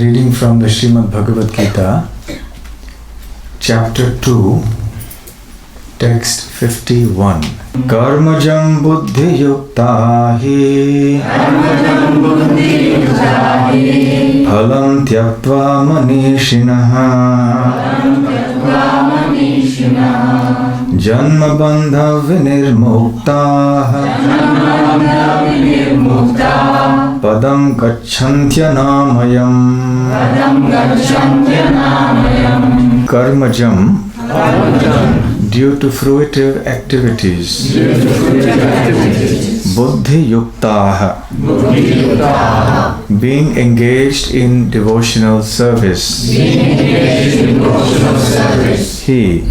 Reading from the Srimad Bhagavad Gita, Chapter 2, Text 51. Karmajam buddhi yukta hi phalam tyaktva manishinaha janma bandha vinirmuktaha padam gacchantya-namayam. Karmajam, due to fruitive activities. Buddhi yuktaha, being engaged in devotional service. He,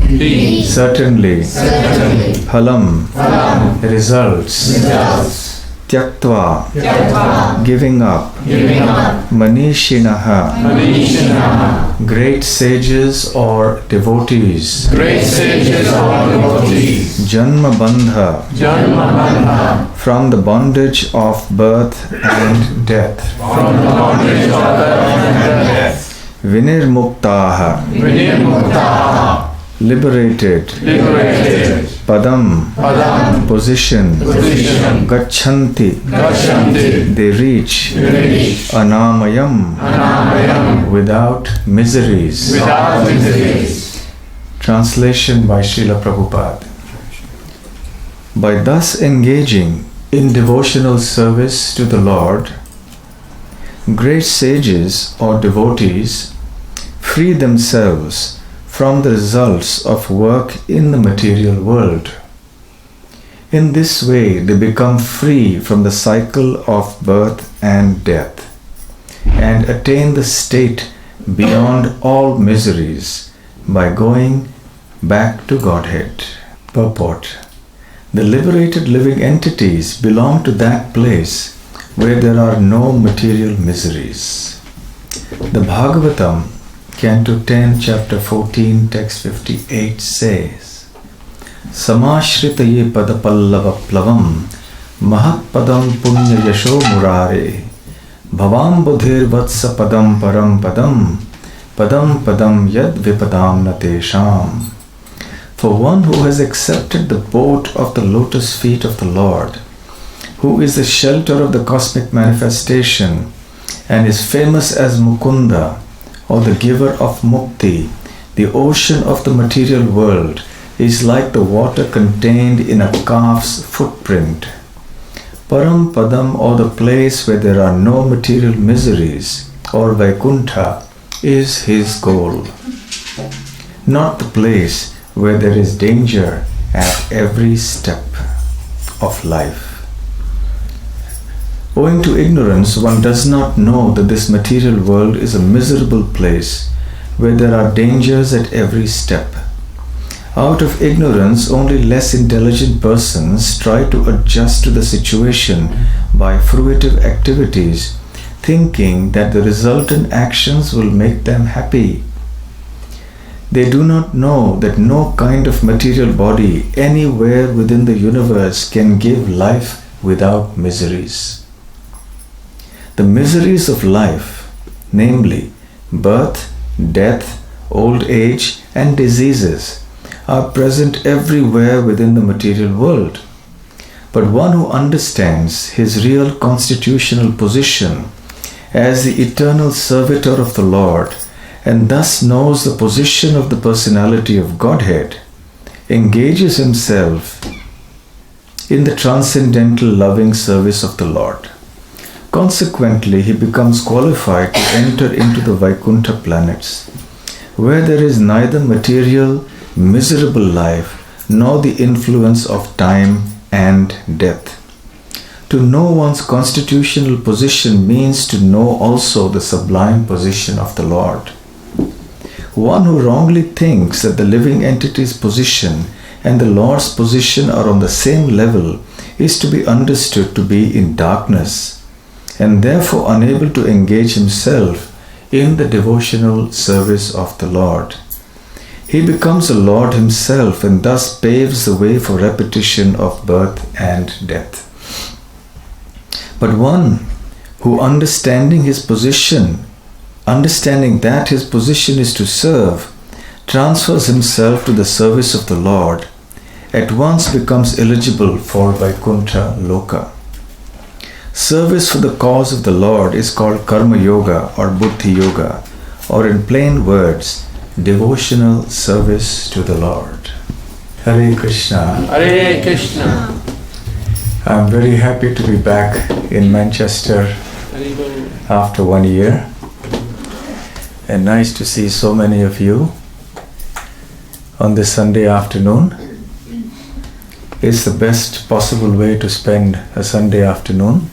certainly. Phalam, results. Tyaktva, giving up. Manishinaha, great sages or devotees. Janma bandha, from the bondage of birth and death. Vinirmuktaha, liberated. Padam, position. Gacchanti, they reach. Anamayam, without miseries. Translation by Srila Prabhupada. By thus engaging in devotional service to the Lord, great sages or devotees free themselves from the results of work in the material world. In this way, they become free from the cycle of birth and death and attain the state beyond all miseries by going back to Godhead. Purport: the liberated living entities belong to that place where there are no material miseries. The Bhagavatam, Canto 10, Chapter 14, Text 58 says, Samashritaye padapallava plavam mahat padam punya yasho murare bhavam budhir vatsa padam param padam padam padam yad vipadam natesham. For one who has accepted the boat of the lotus feet of the Lord, who is the shelter of the cosmic manifestation and is famous as Mukunda, or the giver of mukti, the ocean of the material world is like the water contained in a calf's footprint. Param Padam, or the place where there are no material miseries, or Vaikuntha, is his goal. Not the place where there is danger at every step of life. Owing to ignorance, one does not know that this material world is a miserable place where there are dangers at every step. Out of ignorance, only less intelligent persons try to adjust to the situation by fruitive activities, thinking that the resultant actions will make them happy. They do not know that no kind of material body anywhere within the universe can give life without miseries. The miseries of life, namely birth, death, old age, and diseases, are present everywhere within the material world. But one who understands his real constitutional position as the eternal servitor of the Lord and thus knows the position of the personality of Godhead, engages himself in the transcendental loving service of the Lord. Consequently, he becomes qualified to enter into the Vaikuntha planets, where there is neither material, miserable life, nor the influence of time and death. To know one's constitutional position means to know also the sublime position of the Lord. One who wrongly thinks that the living entity's position and the Lord's position are on the same level is to be understood to be in darkness, and therefore unable to engage himself in the devotional service of the Lord. He becomes a Lord himself and thus paves the way for repetition of birth and death. But one who, understanding his position understanding that his position is to serve, transfers himself to the service of the Lord, at once becomes eligible for Vaikuntha Loka. Service for the cause of the Lord is called Karma Yoga or Buddhi Yoga, or in plain words, devotional service to the Lord. Hare Krishna. Hare Krishna. I'm very happy to be back in Manchester after 1 year. And nice to see so many of you on this Sunday afternoon. It's the best possible way to spend a Sunday afternoon,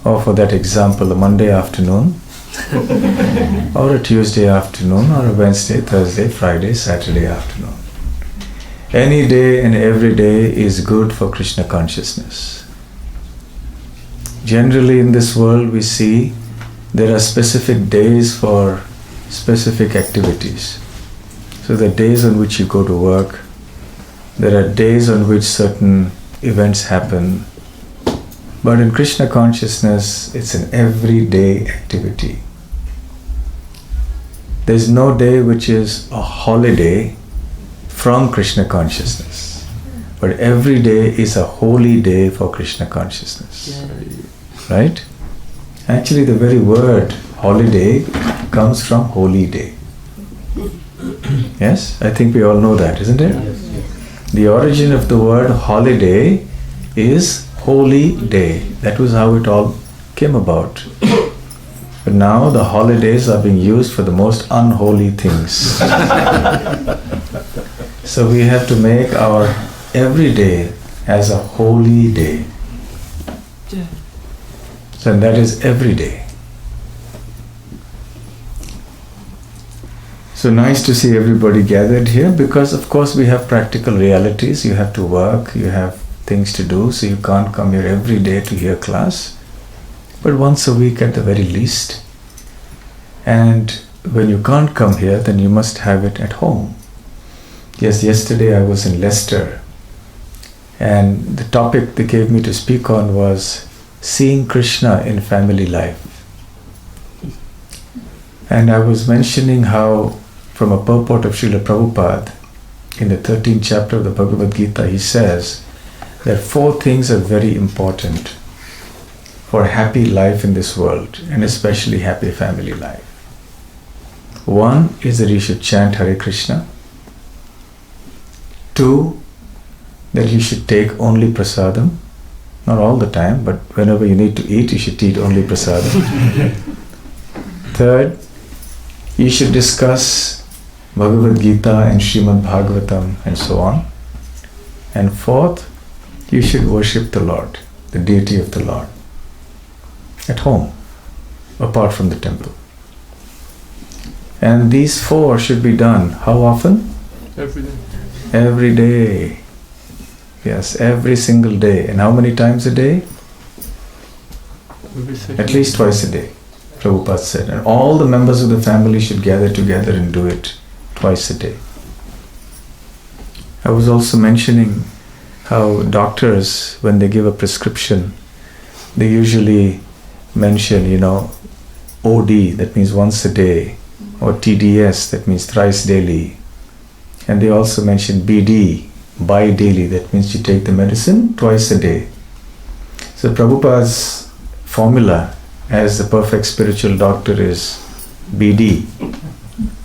or for that example, a Monday afternoon, or a Tuesday afternoon, or a Wednesday, Thursday, Friday, Saturday afternoon. Any day and every day is good for Krishna consciousness. Generally in this world we see there are specific days for specific activities. So the days on which you go to work, there are days on which certain events happen. But in Krishna consciousness, it's an everyday activity. There's no day which is a holiday from Krishna consciousness. But every day is a holy day for Krishna consciousness. Right? Actually, the very word holiday comes from holy day. Yes? I think we all know that, isn't it? The origin of the word holiday is holy day. That was how it all came about. But now the holidays are being used for the most unholy things. So we have to make our every day as a holy day. So that is every day. So nice to see everybody gathered here, because of course we have practical realities. You have to work, you have things to do, so you can't come here every day to hear class, but once a week at the very least. And when you can't come here, then you must have it at home. Yes, yesterday I was in Leicester, and the topic they gave me to speak on was seeing Krishna in family life. And I was mentioning how, from a purport of Srila Prabhupada, in the 13th chapter of the Bhagavad Gita, he says that 4 things are very important for a happy life in this world, and especially happy family life. 1 is that you should chant Hare Krishna. 2, that you should take only prasadam. Not all the time, but whenever you need to eat, you should eat only prasadam. 3rd, you should discuss Bhagavad Gita and Srimad Bhagavatam and so on. And 4th, you should worship the Lord, the deity of the Lord, at home, apart from the temple. And these 4 should be done how often? Every day. Every day. Yes, every single day. And how many times a day? At least twice a day, Prabhupada said. And all the members of the family should gather together and do it twice a day. I was also mentioning how doctors, when they give a prescription, they usually mention, OD, that means once a day, or TDS, that means thrice daily. And they also mention BD, bi-daily, that means you take the medicine twice a day. So Prabhupada's formula as the perfect spiritual doctor is BD,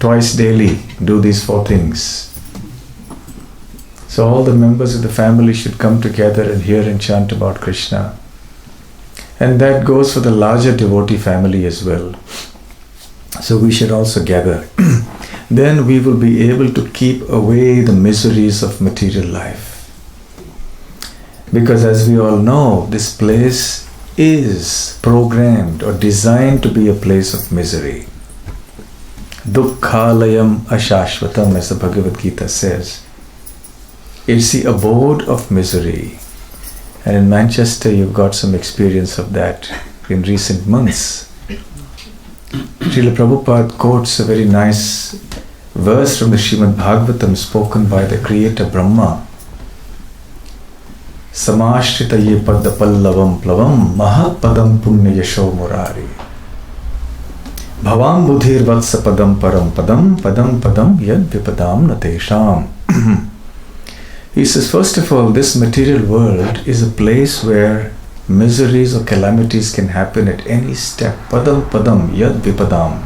twice daily, do these 4 things. So all the members of the family should come together and hear and chant about Krishna. And that goes for the larger devotee family as well. So we should also gather. Then we will be able to keep away the miseries of material life. Because as we all know, this place is programmed or designed to be a place of misery. Dukkhalayam ashashvatam, as the Bhagavad Gita says. It's the abode of misery. And in Manchester, you've got some experience of that in recent months. Srila Prabhupada quotes a very nice verse from the Srimad Bhagavatam spoken by the Creator Brahma. Samashrita ye padda pallavam plavam mahapadam punya yasho murari. Bhavam buddhir vatsa padam param padam padam padam yad vipadam natesham. He says, first of all, this material world is a place where miseries or calamities can happen at any step. Padam padam yad vipadam.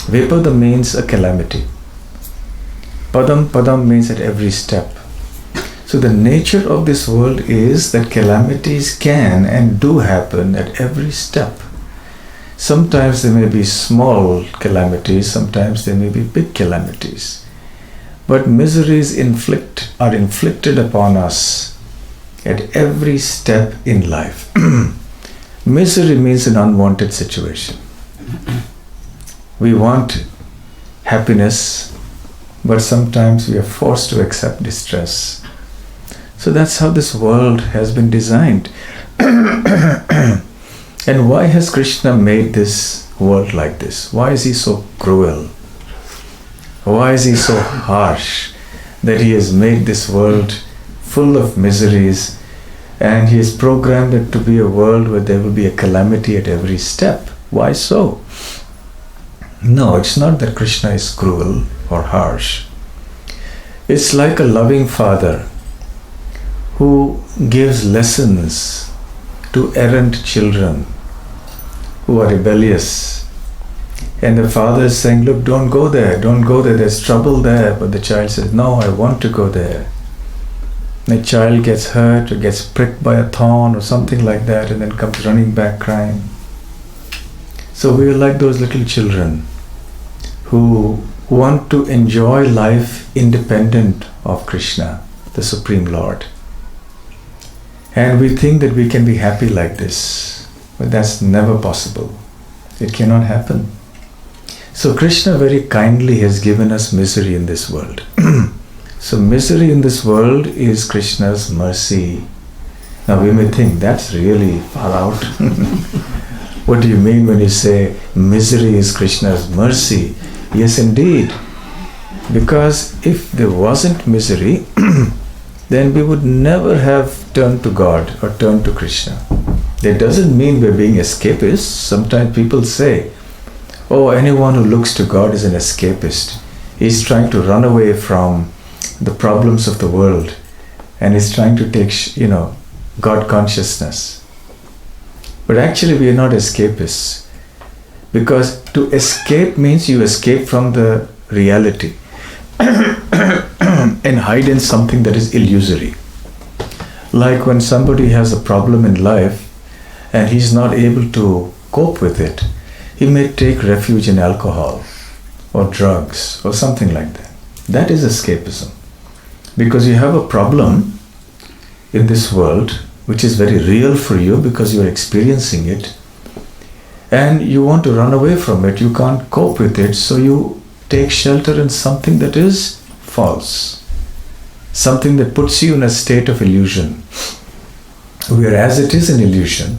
Vipada means a calamity. Padam padam means at every step. So the nature of this world is that calamities can and do happen at every step. Sometimes there may be small calamities, sometimes there may be big calamities. But miseries are inflicted upon us at every step in life. Misery means an unwanted situation. We want happiness, but sometimes we are forced to accept distress. So that's how this world has been designed. And why has Krishna made this world like this? Why is he so cruel? Why is he so harsh that he has made this world full of miseries, and he has programmed it to be a world where there will be a calamity at every step? Why so? No, it's not that Krishna is cruel or harsh. It's like a loving father who gives lessons to errant children who are rebellious. And the father is saying, look, don't go there, there's trouble there. But the child says, no, I want to go there. The child gets hurt or gets pricked by a thorn or something like that, and then comes running back crying. So we are like those little children who want to enjoy life independent of Krishna, the Supreme Lord. And we think that we can be happy like this, but that's never possible. It cannot happen. So Krishna very kindly has given us misery in this world. So misery in this world is Krishna's mercy. Now we may think that's really far out. What do you mean when you say misery is Krishna's mercy? Yes, indeed. Because if there wasn't misery, then we would never have turned to God or turned to Krishna. That doesn't mean we're being escapists. Sometimes people say, oh, anyone who looks to God is an escapist. He's trying to run away from the problems of the world, and he's trying to take, God consciousness. But actually we are not escapists, because to escape means you escape from the reality and hide in something that is illusory. Like when somebody has a problem in life and he's not able to cope with it, he may take refuge in alcohol or drugs or something like that. That is escapism. Because you have a problem in this world which is very real for you because you are experiencing it, and you want to run away from it, you can't cope with it, so you take shelter in something that is false, something that puts you in a state of illusion, whereas it is an illusion.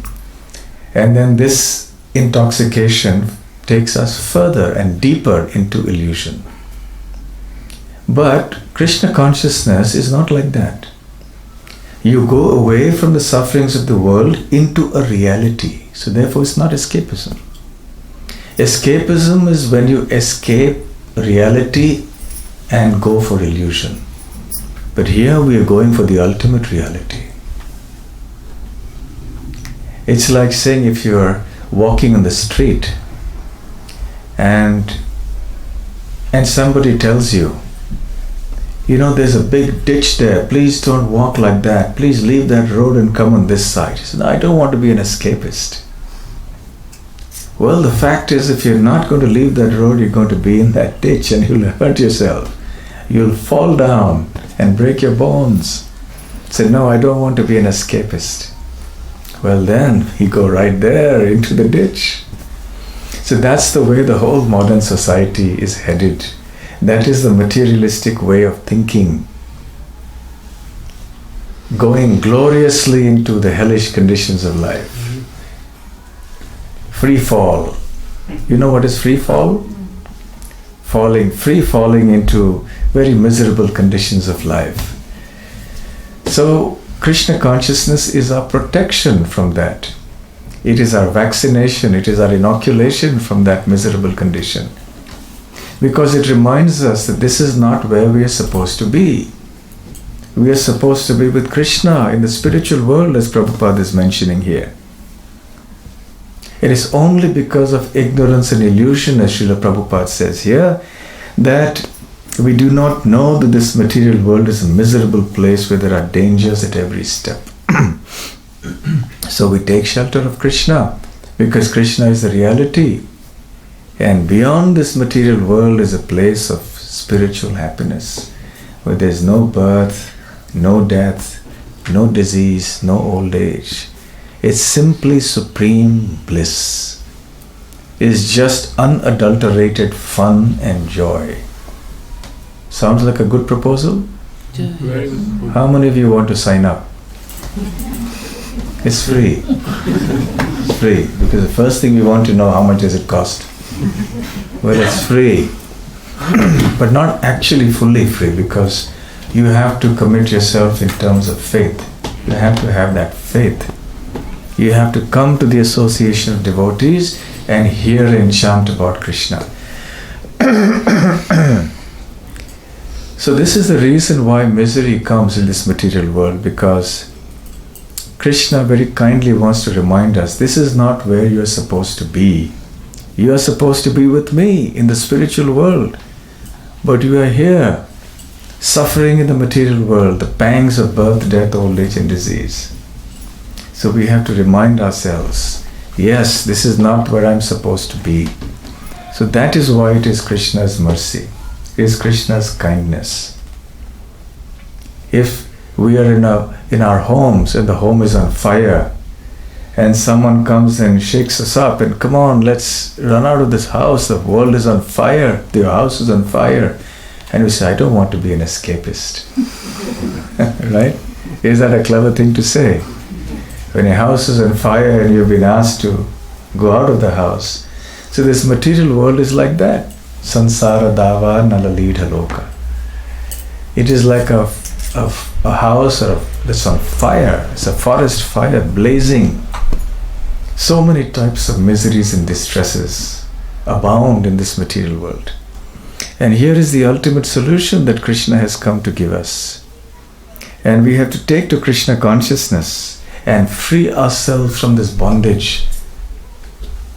And then this intoxication takes us further and deeper into illusion. But Krishna consciousness is not like that. You go away from the sufferings of the world into a reality. So therefore it's not escapism. Escapism is when you escape reality and go for illusion. But here we are going for the ultimate reality. It's like saying if you're walking on the street and somebody tells you, there's a big ditch there, please don't walk like that, please leave that road and come on this side. He said, no, I don't want to be an escapist. Well, the fact is, if you're not going to leave that road, you're going to be in that ditch and you'll hurt yourself. You'll fall down and break your bones. Say, no, I don't want to be an escapist. Well, then you go right there into the ditch. So that's the way the whole modern society is headed. That is the materialistic way of thinking. Going gloriously into the hellish conditions of life. Free fall. You know what is free fall? Free falling into very miserable conditions of life. So Krishna consciousness is our protection from that. It is our vaccination, it is our inoculation from that miserable condition. Because it reminds us that this is not where we are supposed to be. We are supposed to be with Krishna in the spiritual world, as Prabhupada is mentioning here. It is only because of ignorance and illusion, as Srila Prabhupada says here, that we do not know that this material world is a miserable place where there are dangers at every step. So we take shelter of Krishna, because Krishna is the reality. And beyond this material world is a place of spiritual happiness, where there is no birth, no death, no disease, no old age. It's simply supreme bliss. It's just unadulterated fun and joy. Sounds like a good proposal? Very good. How many of you want to sign up? It's free. It's free, because the first thing we want to know, how much does it cost? Well, it's free, but not actually fully free, because you have to commit yourself in terms of faith. You have to have that faith. You have to come to the association of devotees and hear and chant about Krishna. So this is the reason why misery comes in this material world, because Krishna very kindly wants to remind us, this is not where you are supposed to be. You are supposed to be with me in the spiritual world. But you are here, suffering in the material world, the pangs of birth, death, old age and disease. So we have to remind ourselves, yes, this is not where I'm supposed to be. So that is why it is Krishna's mercy, it is Krishna's kindness. If we are in our homes and the home is on fire, and someone comes and shakes us up and, come on, let's run out of this house, the world is on fire, your house is on fire. And we say, I don't want to be an escapist. Right? Is that a clever thing to say? When your house is on fire and you've been asked to go out of the house. So this material world is like that. Sansara dava nalalidha loka. It is like a house that's on fire. It's a forest fire blazing. So many types of miseries and distresses abound in this material world. And here is the ultimate solution that Krishna has come to give us. And we have to take to Krishna consciousness and free ourselves from this bondage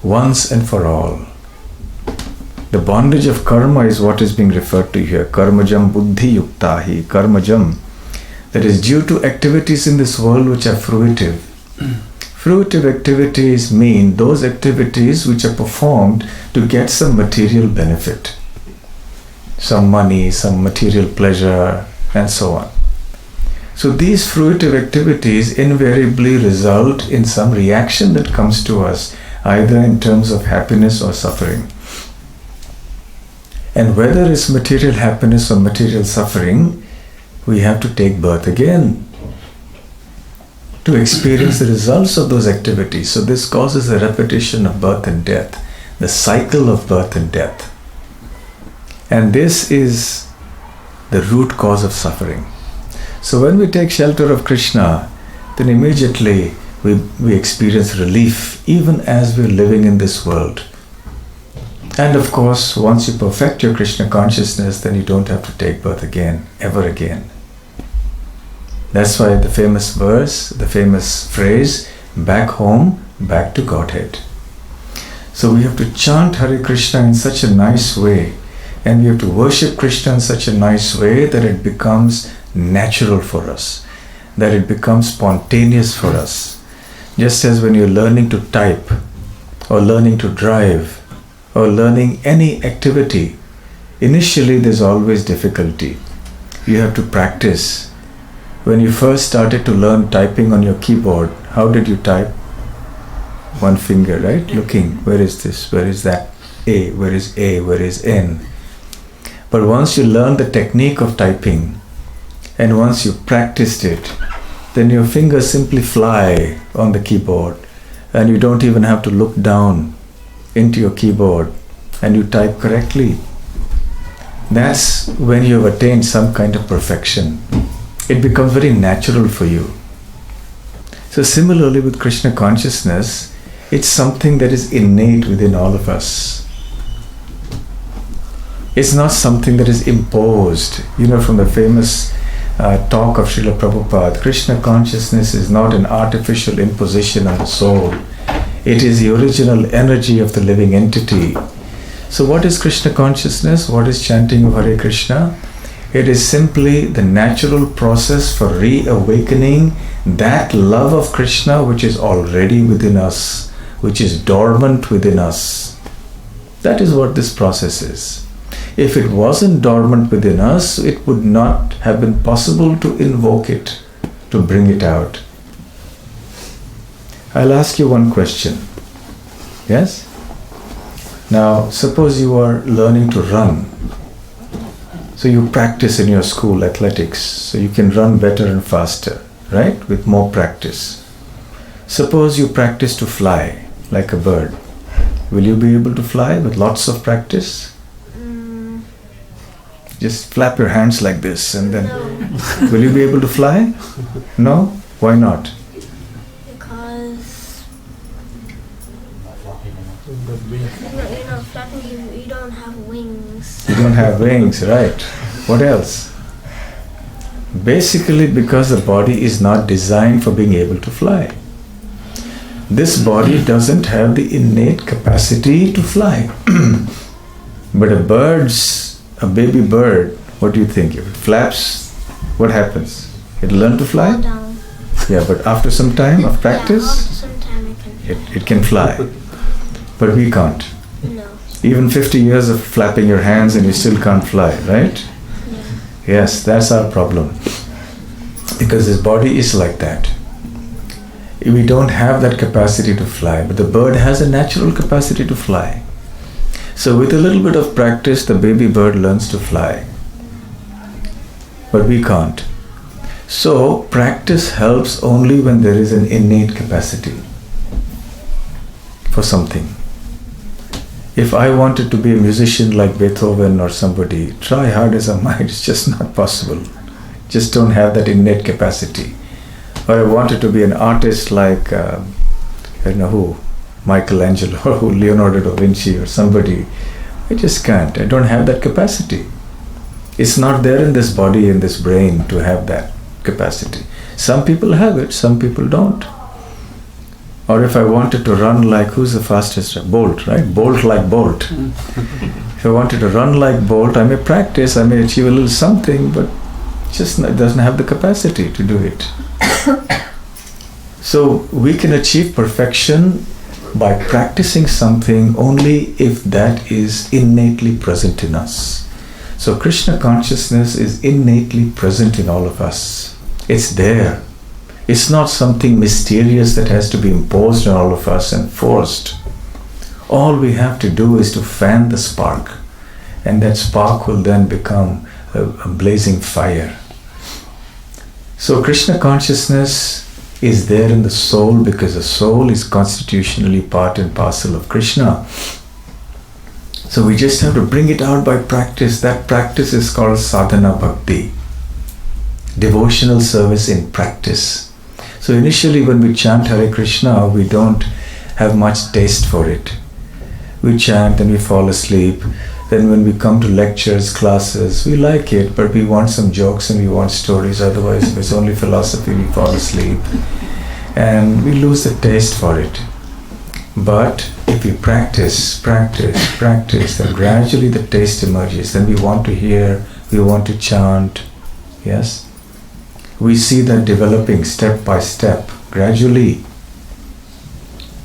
once and for all. The bondage of karma is what is being referred to here. Karmajam buddhi yuktahi. Karmajam. That is due to activities in this world which are fruitive. Fruitive activities mean those activities which are performed to get some material benefit. Some money, some material pleasure, and so on. So these fruitive activities invariably result in some reaction that comes to us, either in terms of happiness or suffering. And whether it's material happiness or material suffering, we have to take birth again to experience the results of those activities. So this causes a repetition of birth and death, the cycle of birth and death. And this is the root cause of suffering. So when we take shelter of Krishna, then immediately we experience relief even as we're living in this world. And of course, once you perfect your Krishna consciousness, then you don't have to take birth again, ever again. That's why the famous verse, the famous phrase, back home, back to Godhead. So we have to chant Hare Krishna in such a nice way, and we have to worship Krishna in such a nice way that it becomes natural for us, that it becomes spontaneous for us. Just as when you're learning to type, or learning to drive, or learning any activity, initially there's always difficulty. You have to practice. When you first started to learn typing on your keyboard, how did you type? One finger, right? Looking, where is this? Where is that? A, where is A? Where is N? But once you learn the technique of typing, and once you practiced it, then your fingers simply fly on the keyboard, and you don't even have to look down into your keyboard, and you type correctly. That's when you have attained some kind of perfection. It becomes very natural for you. So similarly with Krishna consciousness, It's something that is innate within all of us. It's not something that is imposed. You know, from the famous talk of Srila Prabhupada, Krishna consciousness is not an artificial imposition on the soul. It is the original energy of the living entity. So what is Krishna consciousness? What is chanting of Hare Krishna? It is simply the natural process for reawakening that love of Krishna which is already within us, which is dormant within us. That is what this process is. If it wasn't dormant within us, it would not have been possible to invoke it, to bring it out. I'll ask you one question. Yes? Now, suppose you are learning to run. So you practice in your school athletics, so you can run better and faster, right? With more practice. Suppose you practice to fly like a bird. Will you be able to fly with lots of practice? Just flap your hands like this and then... No. Will you be able to fly? No? Why not? Because... flapping, you don't have wings. You don't have wings, right. What else? Basically because the body is not designed for being able to fly. This body doesn't have the innate capacity to fly. But a baby bird, what do you think? If it flaps, what happens? It'll learn to fly? Fall down. Yeah, but after some time of practice, after some time it can fly. But we can't. No. Even 50 years of flapping your hands and you still can't fly, right? Yeah. Yes, that's our problem. Because this body is like that. We don't have that capacity to fly, but the bird has a natural capacity to fly. So with a little bit of practice, the baby bird learns to fly. But we can't. So practice helps only when there is an innate capacity for something. If I wanted to be a musician like Beethoven or somebody, try hard as I might, it's just not possible. Just don't have that innate capacity. Or I wanted to be an artist like, Michelangelo or Leonardo da Vinci or somebody. I just can't. I don't have that capacity. It's not there in this body, in this brain to have that capacity. Some people have it, some people don't. Or if I wanted to run like, who's the fastest? Bolt, right? Bolt like Bolt. If I wanted to run like Bolt, I may practice, I may achieve a little something, but just doesn't have the capacity to do it. So we can achieve perfection by practicing something only if that is innately present in us. So Krishna consciousness is innately present in all of us. It's there. It's not something mysterious that has to be imposed on all of us and forced. All we have to do is to fan the spark, and that spark will then become a blazing fire. So Krishna consciousness is there in the soul because the soul is constitutionally part and parcel of Krishna. So we just have to bring it out by practice. That practice is called sadhana bhakti, devotional service in practice. So initially when we chant Hare Krishna, we don't have much taste for it. We chant and we fall asleep. Then when we come to lectures, classes, we like it, but we want some jokes and we want stories. Otherwise, if it's only philosophy, we fall asleep. And we lose the taste for it. But if we practice, then gradually the taste emerges. Then we want to hear, we want to chant. Yes? We see that developing step by step, gradually.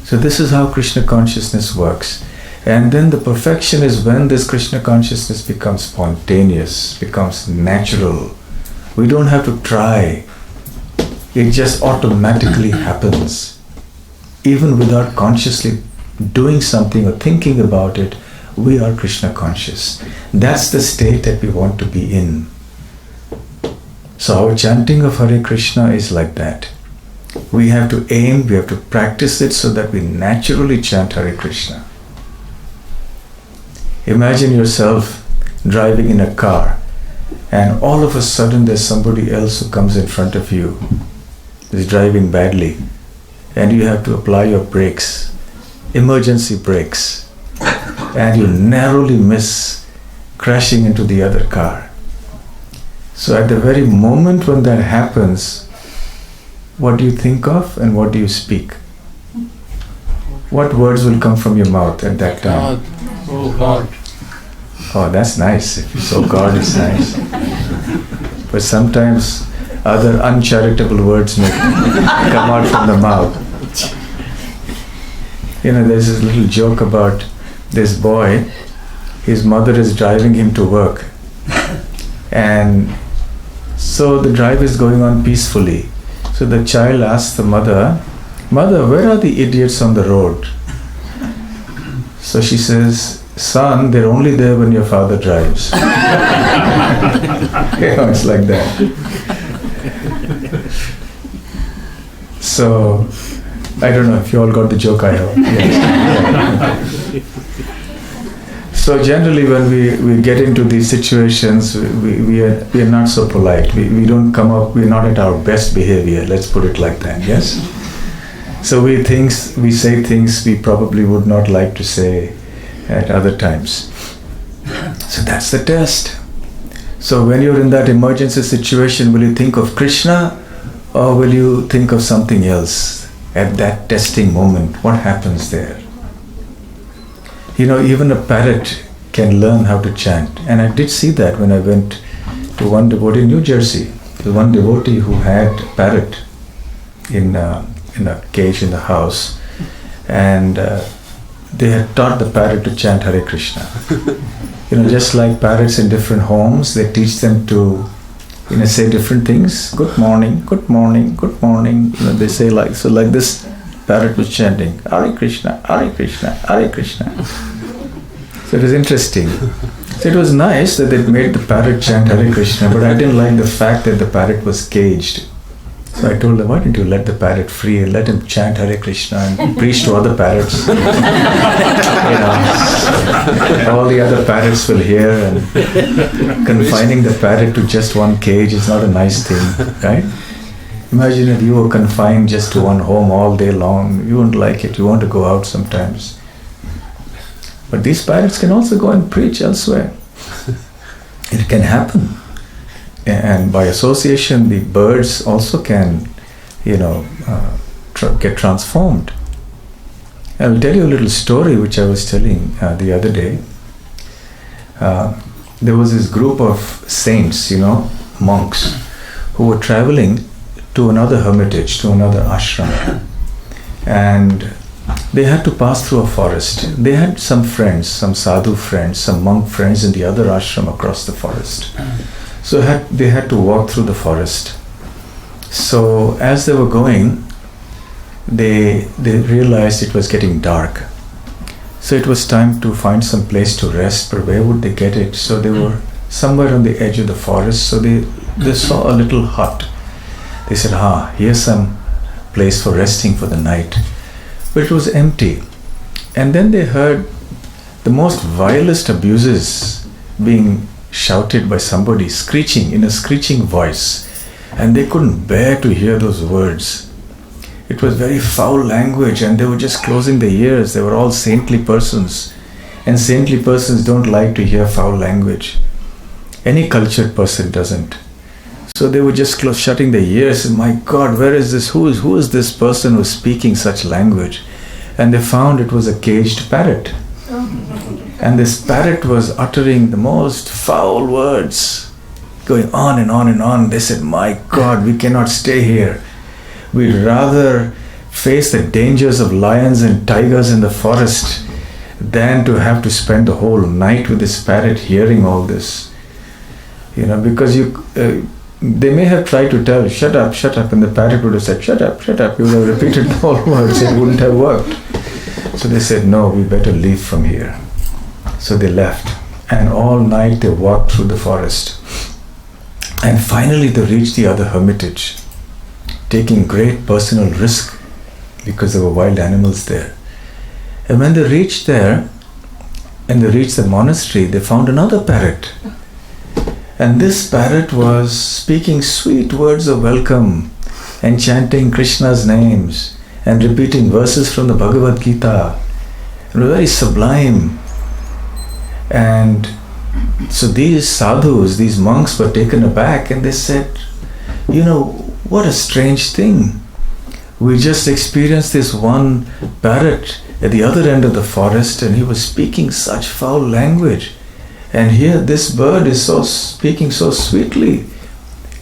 So this is how Krishna consciousness works. And then the perfection is when this Krishna consciousness becomes spontaneous, becomes natural. We don't have to try. It just automatically happens. Even without consciously doing something or thinking about it, we are Krishna conscious. That's the state that we want to be in. So our chanting of Hare Krishna is like that. We have to aim, we have to practice it so that we naturally chant Hare Krishna. Imagine yourself driving in a car and all of a sudden there's somebody else who comes in front of you, is driving badly, and you have to apply your brakes emergency brakes and you narrowly miss crashing into the other car. So at the very moment when that happens, what do you think of and what do you speak? What words will come from your mouth at that time? God. Oh God. Oh, that's nice. So God is nice. But sometimes other uncharitable words may come out from the mouth. There's this little joke about this boy. His mother is driving him to work. And so the drive is going on peacefully. So the child asks the mother, "Mother, where are the idiots on the road?" So she says, "Son, they're only there when your father drives." It's like that. So, I don't know if you all got the joke, I hope. Yes. So generally when we get into these situations, we are not so polite. We don't come up, we're not at our best behavior, let's put it like that, yes? So we say things we probably would not like to say at other times. So that's the test. So when you're in that emergency situation, will you think of Krishna or will you think of something else at that testing moment? What happens there? Even a parrot can learn how to chant. And I did see that when I went to one devotee in New Jersey. The one devotee who had a parrot in a cage in the house. And they had taught the parrot to chant Hare Krishna. Just like parrots in different homes, they teach them to say different things. Good morning, good morning, good morning. They say like this parrot was chanting Hare Krishna, Hare Krishna, Hare Krishna. So it was interesting. So it was nice that they made the parrot chant Hare Krishna, but I didn't like the fact that the parrot was caged. So I told them, why don't you let the parrot free and let him chant Hare Krishna and preach to other parrots. All the other parrots will hear, and confining the parrot to just one cage is not a nice thing, right? Imagine if you were confined just to one home all day long. You wouldn't like it. You want to go out sometimes. But these parrots can also go and preach elsewhere. It can happen. And by association, the birds also can, get transformed. I'll tell you a little story which I was telling the other day. There was this group of saints, monks, who were traveling to another hermitage, to another ashram. And they had to pass through a forest. They had some friends, some sadhu friends, some monk friends in the other ashram across the forest. So they had to walk through the forest. So as they were going, they realized it was getting dark. So it was time to find some place to rest, but where would they get it? So they were somewhere on the edge of the forest. So they saw a little hut. They said, here's some place for resting for the night. But it was empty. And then they heard the most vilest abuses being shouted by somebody, screeching in a screeching voice. And they couldn't bear to hear those words. It was very foul language, and they were just closing their ears. They were all saintly persons. And saintly persons don't like to hear foul language. Any cultured person doesn't. So they were just shutting their ears. My God, where is this? Who is this person who's speaking such language? And they found it was a caged parrot. And this parrot was uttering the most foul words, going on and on and on. They said, my God, we cannot stay here. We'd rather face the dangers of lions and tigers in the forest than to have to spend the whole night with this parrot hearing all this. Because they may have tried to tell, shut up, and the parrot would have said, shut up. You would have repeated the whole words. It wouldn't have worked. So they said, no, we better leave from here. So they left. And all night they walked through the forest. And finally they reached the other hermitage, taking great personal risk because there were wild animals there. And when they reached there, and they reached the monastery, they found another parrot. And this parrot was speaking sweet words of welcome and chanting Krishna's names and repeating verses from the Bhagavad Gita It was very sublime. And so these sadhus, these monks were taken aback and they said, what a strange thing. We just experienced this one parrot at the other end of the forest and he was speaking such foul language. And here this bird is speaking so sweetly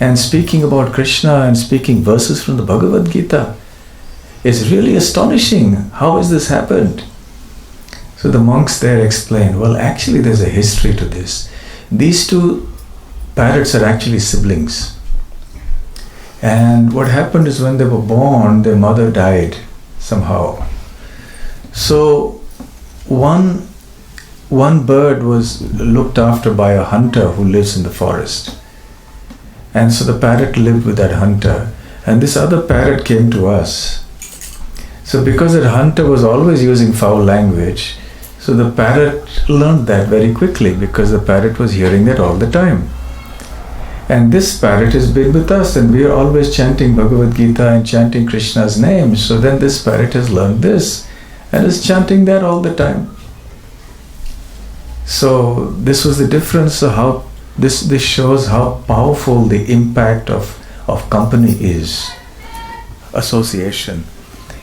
and speaking about Krishna and speaking verses from the Bhagavad Gita. It's really astonishing. How has this happened? So the monks there explained, well, actually there's a history to this. These two parrots are actually siblings. And what happened is when they were born, their mother died somehow. So one bird was looked after by a hunter who lives in the forest. And so the parrot lived with that hunter. And this other parrot came to us. So because that hunter was always using foul language, so the parrot learned that very quickly because the parrot was hearing that all the time. And this parrot has been with us and we are always chanting Bhagavad Gita and chanting Krishna's name. So then this parrot has learned this and is chanting that all the time. So this was the difference. So how this shows how powerful the impact of company is. Association.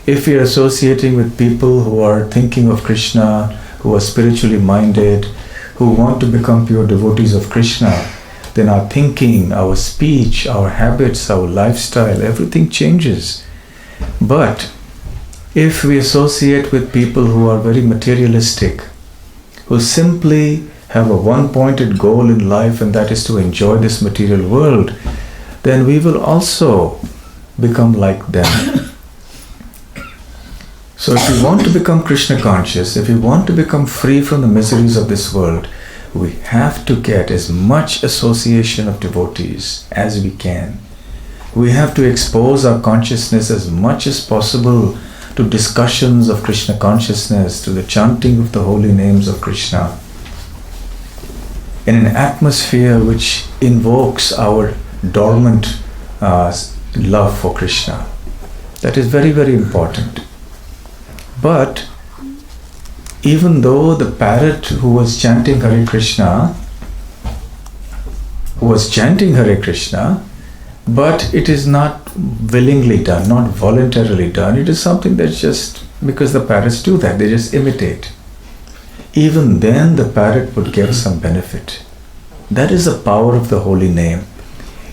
If we are associating with people who are thinking of Krishna, who are spiritually minded, who want to become pure devotees of Krishna, then our thinking, our speech, our habits, our lifestyle, everything changes. But if we associate with people who are very materialistic, who simply have a one-pointed goal in life and that is to enjoy this material world, then we will also become like them. So if we want to become Krishna conscious, if we want to become free from the miseries of this world, we have to get as much association of devotees as we can. We have to expose our consciousness as much as possible to discussions of Krishna consciousness, to the chanting of the holy names of Krishna, in an atmosphere which invokes our dormant love for Krishna. That is very, very important. But even though the parrot who was chanting Hare Krishna was chanting Hare Krishna, but it is not willingly done, not voluntarily done. It is something that's just because the parrots do that, they just imitate. Even then the parrot would get some benefit. That is the power of the holy name.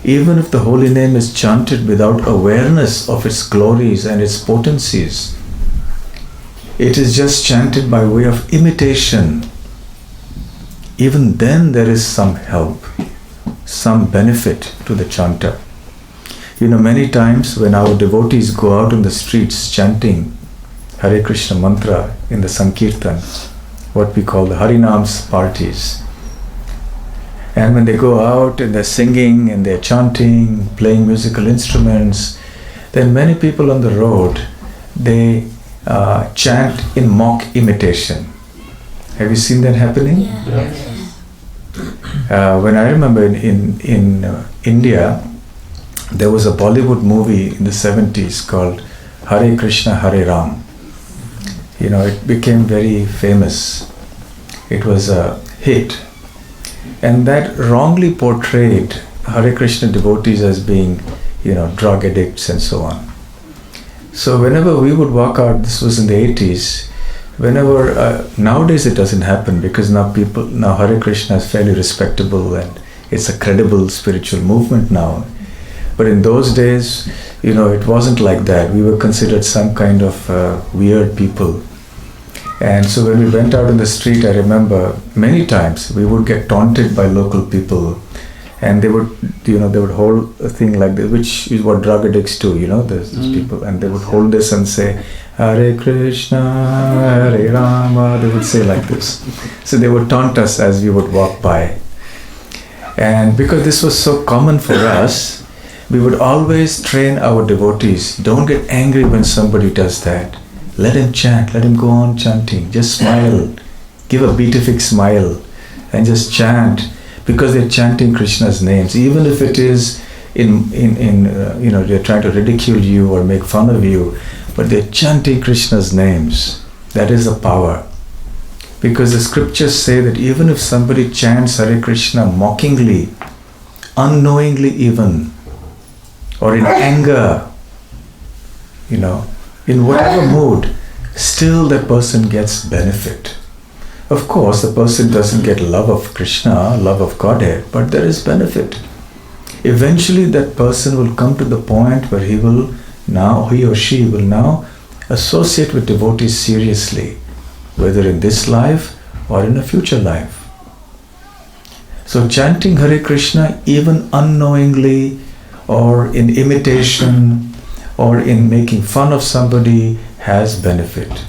Even if the holy name is chanted without awareness of its glories and its potencies, it is just chanted by way of imitation. Even then there is some help, some benefit to the chanter. Many times when our devotees go out in the streets chanting Hare Krishna mantra in the Sankirtan, what we call the Harinams parties, and when they go out and they're singing and they're chanting, playing musical instruments, then many people on the road, they chant in mock imitation. Have you seen that happening? Yeah. When I remember in India, there was a Bollywood movie in the 70s called Hare Krishna Hare Ram. It became very famous. It was a hit. And that wrongly portrayed Hare Krishna devotees as being, drug addicts and so on. So whenever we would walk out, this was in the 80s, nowadays it doesn't happen because now Hare Krishna is fairly respectable and it's a credible spiritual movement now. But in those days, it wasn't like that. We were considered some kind of weird people. And so when we went out in the street, I remember many times we would get taunted by local people, and they would, they would hold a thing like this, which is what drug addicts do, those people, and they would hold this and say, Hare Krishna, Hare Rama, they would say like this. So they would taunt us as we would walk by. And because this was so common for us, we would always train our devotees, don't get angry when somebody does that. Let him chant, let him go on chanting. Just smile, give a beatific smile and just chant, because they're chanting Krishna's names. Even if it is they're trying to ridicule you or make fun of you, but they're chanting Krishna's names. That is the power. Because the scriptures say that even if somebody chants Hare Krishna mockingly, unknowingly even, or in anger, in whatever mood, still the person gets benefit. Of course, the person doesn't get love of Krishna, love of Godhead, but there is benefit. Eventually that person will come to the point where he or she will now associate with devotees seriously, whether in this life or in a future life. So chanting Hare Krishna even unknowingly, or in imitation, or in making fun of somebody, has benefit.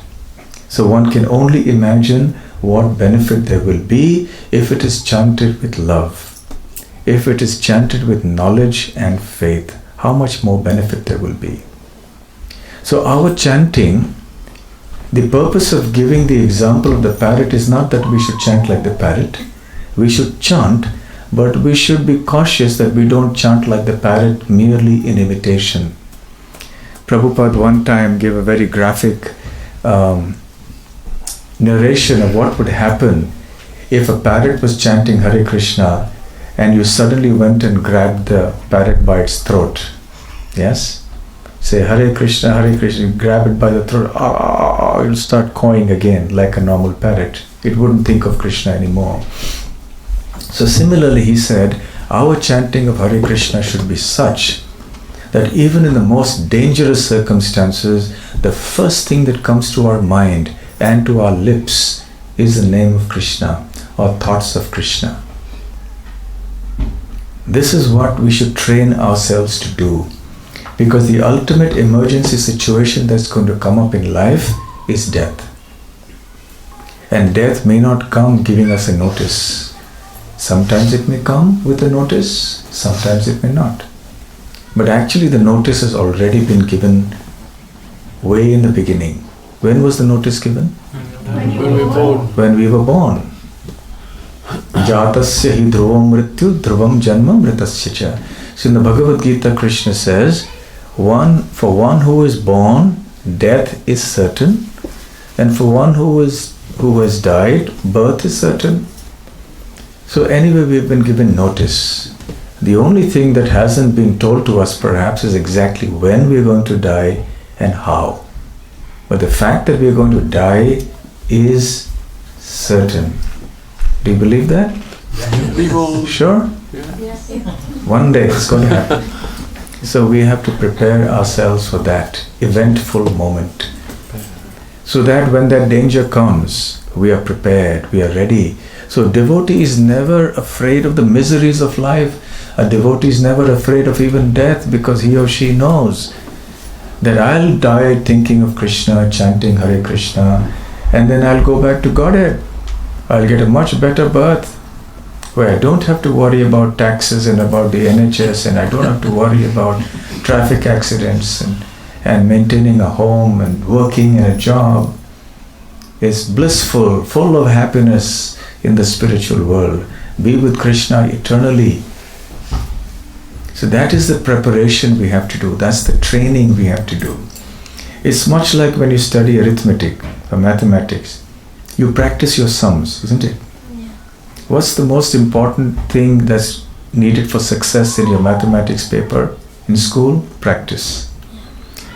So one can only imagine what benefit there will be if it is chanted with love, if it is chanted with knowledge and faith. How much more benefit there will be. So our chanting, the purpose of giving the example of the parrot is not that we should chant like the parrot. We should chant, but we should be cautious that we don't chant like the parrot merely in imitation. Prabhupada one time gave a very graphic narration of what would happen if a parrot was chanting Hare Krishna and you suddenly went and grabbed the parrot by its throat. Yes? Say Hare Krishna, grab it by the throat, it'll start cawing again like a normal parrot. It wouldn't think of Krishna anymore. So similarly, he said, our chanting of Hare Krishna should be such that even in the most dangerous circumstances, the first thing that comes to our mind and to our lips is the name of Krishna or thoughts of Krishna. This is what we should train ourselves to do, because the ultimate emergency situation that's going to come up in life is death. And death may not come giving us a notice. Sometimes it may come with a notice, sometimes it may not. But actually the notice has already been given way in the beginning. When was the notice given? When we were born. When we were born. Jatasya hi dhruvam mrityu dhruvam janma mritasya cha. So in the Bhagavad Gita, Krishna says, for one who is born, death is certain, and for one who has died, birth is certain. So anyway, we've been given notice. The only thing that hasn't been told to us perhaps is exactly when we're going to die and how. But the fact that we're going to die is certain. Do you believe that? Sure? One day it's going to happen. So we have to prepare ourselves for that eventful moment, so that when that danger comes, we are prepared, we are ready. So devotee is never afraid of the miseries of life. A devotee is never afraid of even death, because he or she knows that I'll die thinking of Krishna, chanting Hare Krishna, and then I'll go back to Godhead. I'll get a much better birth, where I don't have to worry about taxes and about the NHS, and I don't have to worry about traffic accidents and maintaining a home and working in a job. It's blissful, full of happiness in the spiritual world. Be with Krishna eternally. So that is the preparation we have to do. That's the training we have to do. It's much like when you study arithmetic or mathematics. You practice your sums, isn't it? Yeah. What's the most important thing that's needed for success in your mathematics paper in school? Practice.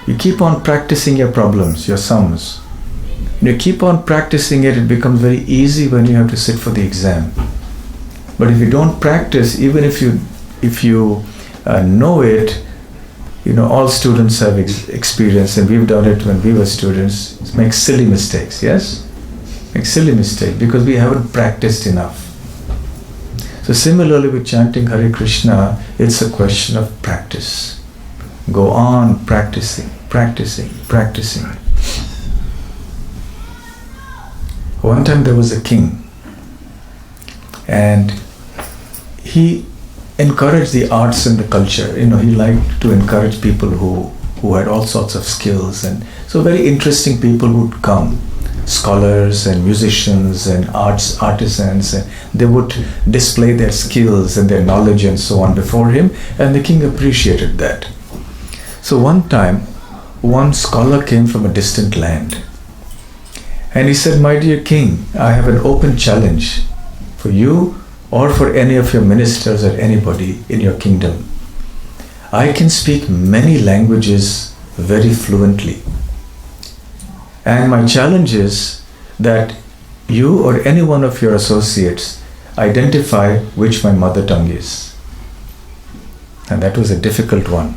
You keep on practicing your problems, your sums. When you keep on practicing it, it becomes very easy when you have to sit for the exam. But if you don't practice, even if you know it, all students have experience, and we've done it when we were students, make silly mistakes, yes? Make silly mistakes because we haven't practiced enough. So similarly with chanting Hare Krishna, it's a question of practice. Go on practicing. One time there was a king, and he encouraged the arts and the culture. He liked to encourage people who had all sorts of skills, and so very interesting people would come, scholars and musicians and artisans, and they would display their skills and their knowledge and so on before him, and the king appreciated that. So one time, one scholar came from a distant land, And he said, "My dear king, I have an open challenge for you or for any of your ministers or anybody in your kingdom. I can speak many languages very fluently. And my challenge is that you or any one of your associates identify which my mother tongue is." And that was a difficult one,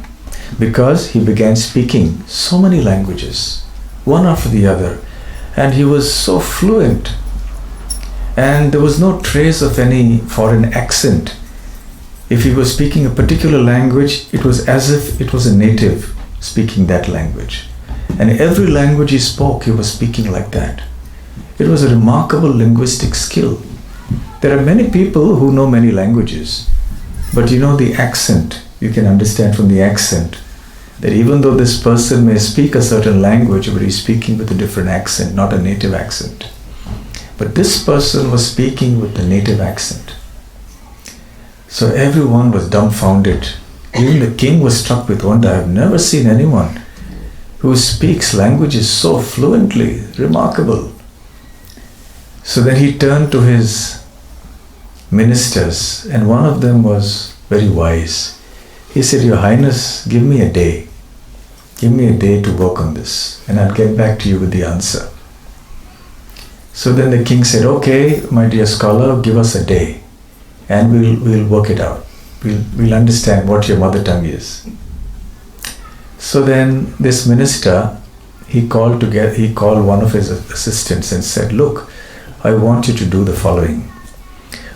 because he began speaking so many languages, one after the other, and he was so fluent, and there was no trace of any foreign accent. If he was speaking a particular language, it was as if it was a native speaking that language. And every language he spoke, he was speaking like that. It was a remarkable linguistic skill. There are many people who know many languages, but you know the accent, you can understand from the accent that even though this person may speak a certain language, but he's speaking with a different accent, not a native accent. But this person was speaking with the native accent. So everyone was dumbfounded. Even the king was struck with wonder. I have never seen anyone who speaks languages so fluently. Remarkable. So then he turned to his ministers, and one of them was very wise. He said, "Your Highness, give me a day. Give me a day to work on this, and I'll get back to you with the answer." So then the king said, "Okay, my dear scholar, give us a day, and we'll work it out. We'll understand what your mother tongue is." So then this minister, he called one of his assistants and said, "Look, I want you to do the following.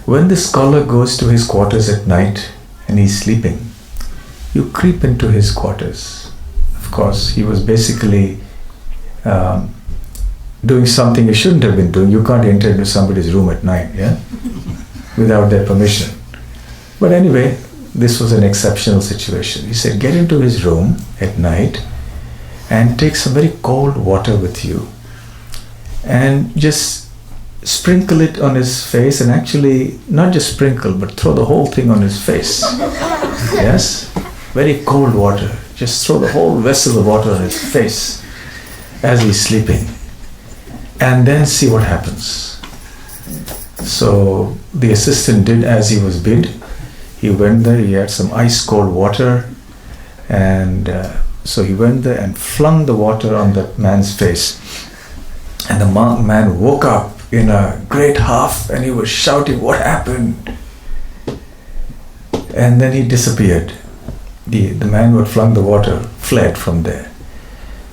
When the scholar goes to his quarters at night and he's sleeping, you creep into his quarters." Of course, he was basically doing something he shouldn't have been doing. You can't enter into somebody's room at night, yeah, without their permission. But anyway, this was an exceptional situation. He said, "Get into his room at night and take some very cold water with you and just sprinkle it on his face, and actually not just sprinkle, but throw the whole thing on his face." Yes, very cold water. Just throw the whole vessel of water on his face as he's sleeping, and then see what happens. So the assistant did as he was bid. He went there, he had some ice cold water, and so he went there and flung the water on that man's face. And the man woke up in a great huff, and he was shouting, "What happened?" And then he disappeared. The man who had flung the water fled from there.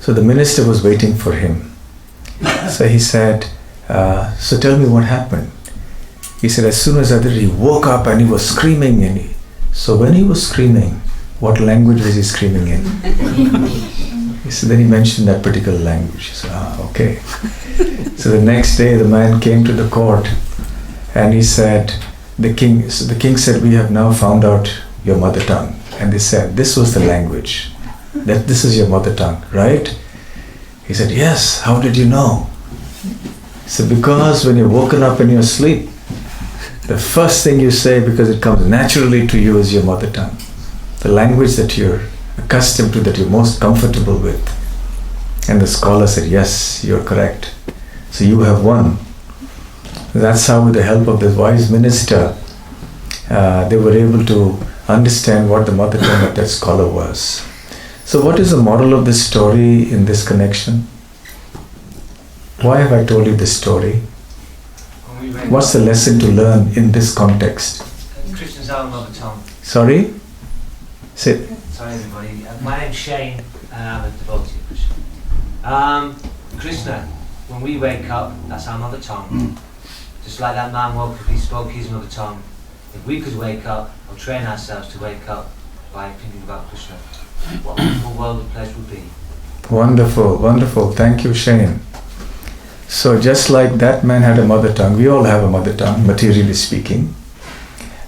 So the minister was waiting for him. So he said, "So tell me what happened." He said, "As soon as I did, he woke up and he was screaming." So when he was screaming, what language was he screaming in? So then he mentioned that particular language. He said, okay. So the next day the man came to the court, and he said, the king said, "We have now found out your mother tongue." And they said, "This was the language. That this is your mother tongue, right?" He said, "Yes, how did you know?" He said, "Because when you're woken up in your sleep, the first thing you say, because it comes naturally to you, is your mother tongue. The language that you're accustomed to, that you're most comfortable with." And the scholar said, "Yes, you're correct. So you have won." That's how, with the help of this wise minister, they were able to understand what the mother tongue of that scholar was. So what is the moral of this story in this connection? Why have I told you this story? What's the lesson to learn in this context? Krishna's our mother tongue. Sorry? Say. Sorry everybody. My name's Shane, and I'm a devotee of Krishna. Krishna, when we wake up, that's our mother tongue. Just like that man woke up, he spoke his mother tongue. If we could wake up, or train ourselves to wake up by thinking about Krishna, what a wonderful world of place would be. Wonderful, wonderful. Thank you, Shane. So just like that man had a mother tongue, we all have a mother tongue, materially speaking.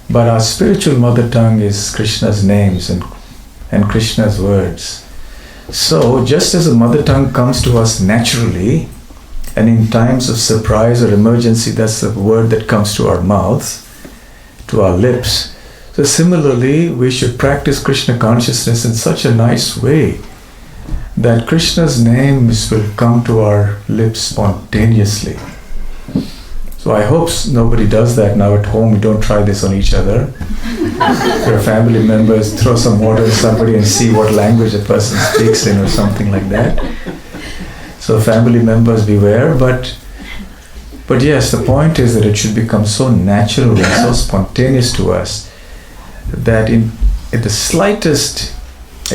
But our spiritual mother tongue is Krishna's names and Krishna's words. So just as a mother tongue comes to us naturally, and in times of surprise or emergency, that's the word that comes to our mouths, to our lips. So similarly, we should practice Krishna consciousness in such a nice way that Krishna's names will come to our lips spontaneously. So I hope nobody does that now at home. You don't try this on each other. Your family members, throw some water at somebody and see what language a person speaks in or something like that. So family members, beware. But yes, the point is that it should become so natural and so spontaneous to us that in the slightest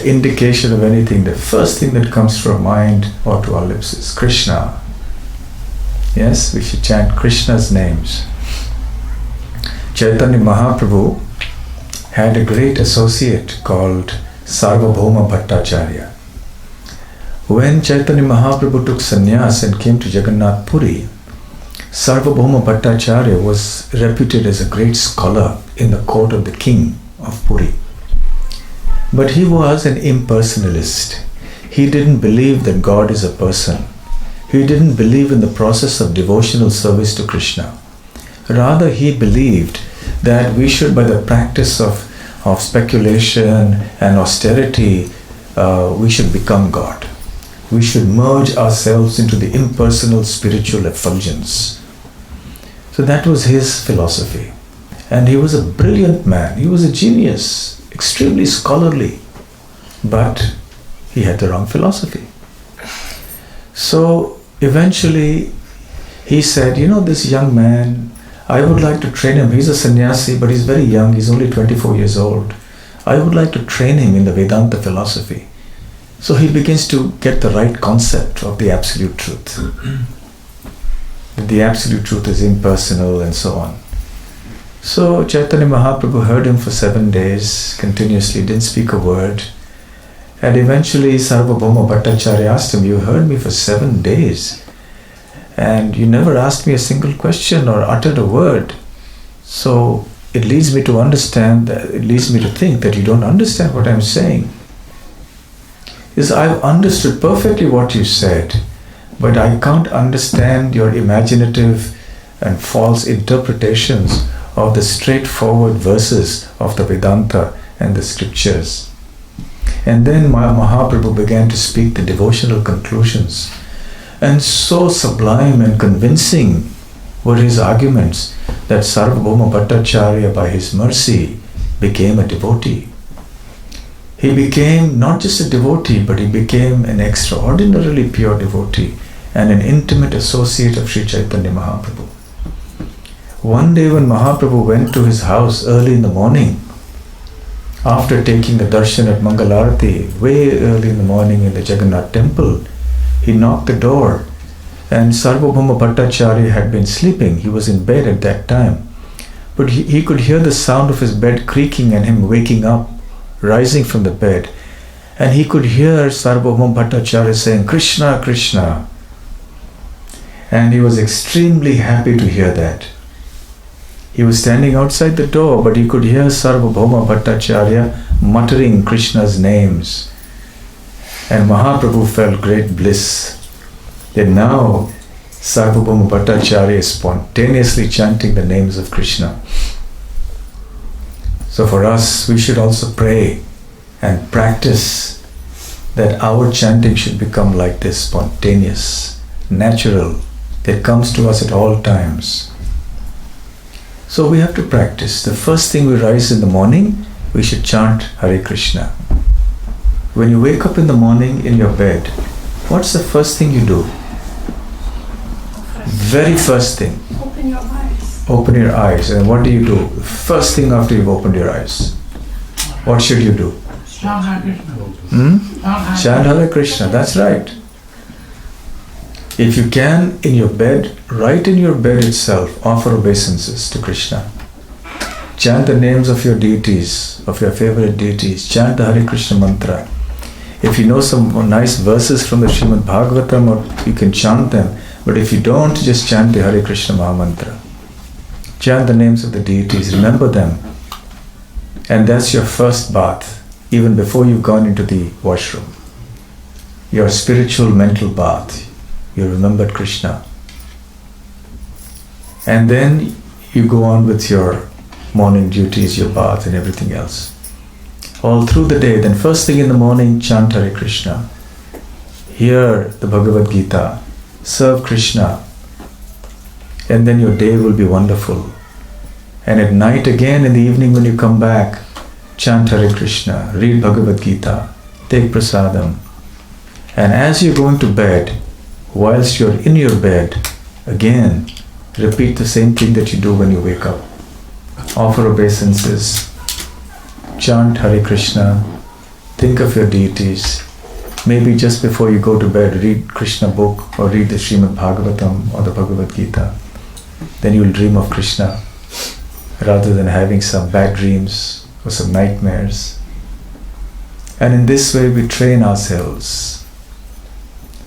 indication of anything, the first thing that comes to our mind or to our lips is Krishna. Yes, we should chant Krishna's names. Chaitanya Mahaprabhu had a great associate called Sarvabhauma Bhattacharya. When Chaitanya Mahaprabhu took sannyas and came to Jagannath Puri, Sarvabhauma Bhattacharya was reputed as a great scholar in the court of the king of Puri. But he was an impersonalist. He didn't believe that God is a person. He didn't believe in the process of devotional service to Krishna. Rather, he believed that we should, by the practice of speculation and austerity, we should become God. We should merge ourselves into the impersonal spiritual effulgence. So that was his philosophy. And he was a brilliant man. He was a genius, extremely scholarly. But he had the wrong philosophy. So eventually he said, this young man, I would like to train him. He's a sannyasi, but he's very young. He's only 24 years old. I would like to train him in the Vedanta philosophy. So he begins to get the right concept of the absolute truth. That the absolute truth is impersonal and so on. So Chaitanya Mahaprabhu heard him for 7 days, continuously, didn't speak a word. And eventually Sarvabhauma Bhattacharya asked him, you heard me for 7 days and you never asked me a single question or uttered a word. So it leads me to understand, it leads me to think that you don't understand what I'm saying. Is I've understood perfectly what you said, but I can't understand your imaginative and false interpretations of the straightforward verses of the Vedanta and the scriptures. And then Mahaprabhu began to speak the devotional conclusions. And so sublime and convincing were his arguments that Sarvabhauma Bhattacharya, by his mercy, became a devotee. He became not just a devotee, but he became an extraordinarily pure devotee and an intimate associate of Sri Chaitanya Mahaprabhu. One day when Mahaprabhu went to his house early in the morning, after taking the darshan at Mangalarati, way early in the morning in the Jagannath temple, he knocked the door and Sarvabhauma Bhattacharya had been sleeping. He was in bed at that time. But he could hear the sound of his bed creaking and him waking up, rising from the bed. And he could hear Sarvabhauma Bhattacharya saying, Krishna, Krishna. And he was extremely happy to hear that. He was standing outside the door, but he could hear Sarvabhauma Bhattacharya muttering Krishna's names. And Mahaprabhu felt great bliss that now Sarvabhauma Bhattacharya is spontaneously chanting the names of Krishna. So for us, we should also pray and practice that our chanting should become like this, spontaneous, natural, that comes to us at all times. So we have to practice. The first thing we rise in the morning, we should chant Hare Krishna. When you wake up in the morning in your bed, what's the first thing you do? Very first thing. Open your eyes. Open your eyes. And what do you do? First thing after you've opened your eyes. What should you do? Chant Hare Krishna. Chant Hare Krishna. That's right. If you can, in your bed, right in your bed itself, offer obeisances to Krishna. Chant the names of your deities, of your favorite deities. Chant the Hare Krishna mantra. If you know some nice verses from the Srimad Bhagavatam, or you can chant them. But if you don't, just chant the Hare Krishna Maha Mantra. Chant the names of the deities, remember them. And that's your first bath, even before you've gone into the washroom. Your spiritual mental bath. You remembered Krishna. And then you go on with your morning duties, your bath and everything else. All through the day, then first thing in the morning, chant Hare Krishna. hear the Bhagavad Gita, serve Krishna, and then your day will be wonderful. And at night again, in the evening when you come back, chant Hare Krishna, read Bhagavad Gita, take prasadam. And as you're going to bed, whilst you're in your bed, again, repeat the same thing that you do when you wake up. Offer obeisances, chant Hare Krishna, think of your deities. Maybe just before you go to bed, read Krishna book or read the Srimad Bhagavatam or the Bhagavad Gita. Then you'll dream of Krishna rather than having some bad dreams or some nightmares. And in this way we train ourselves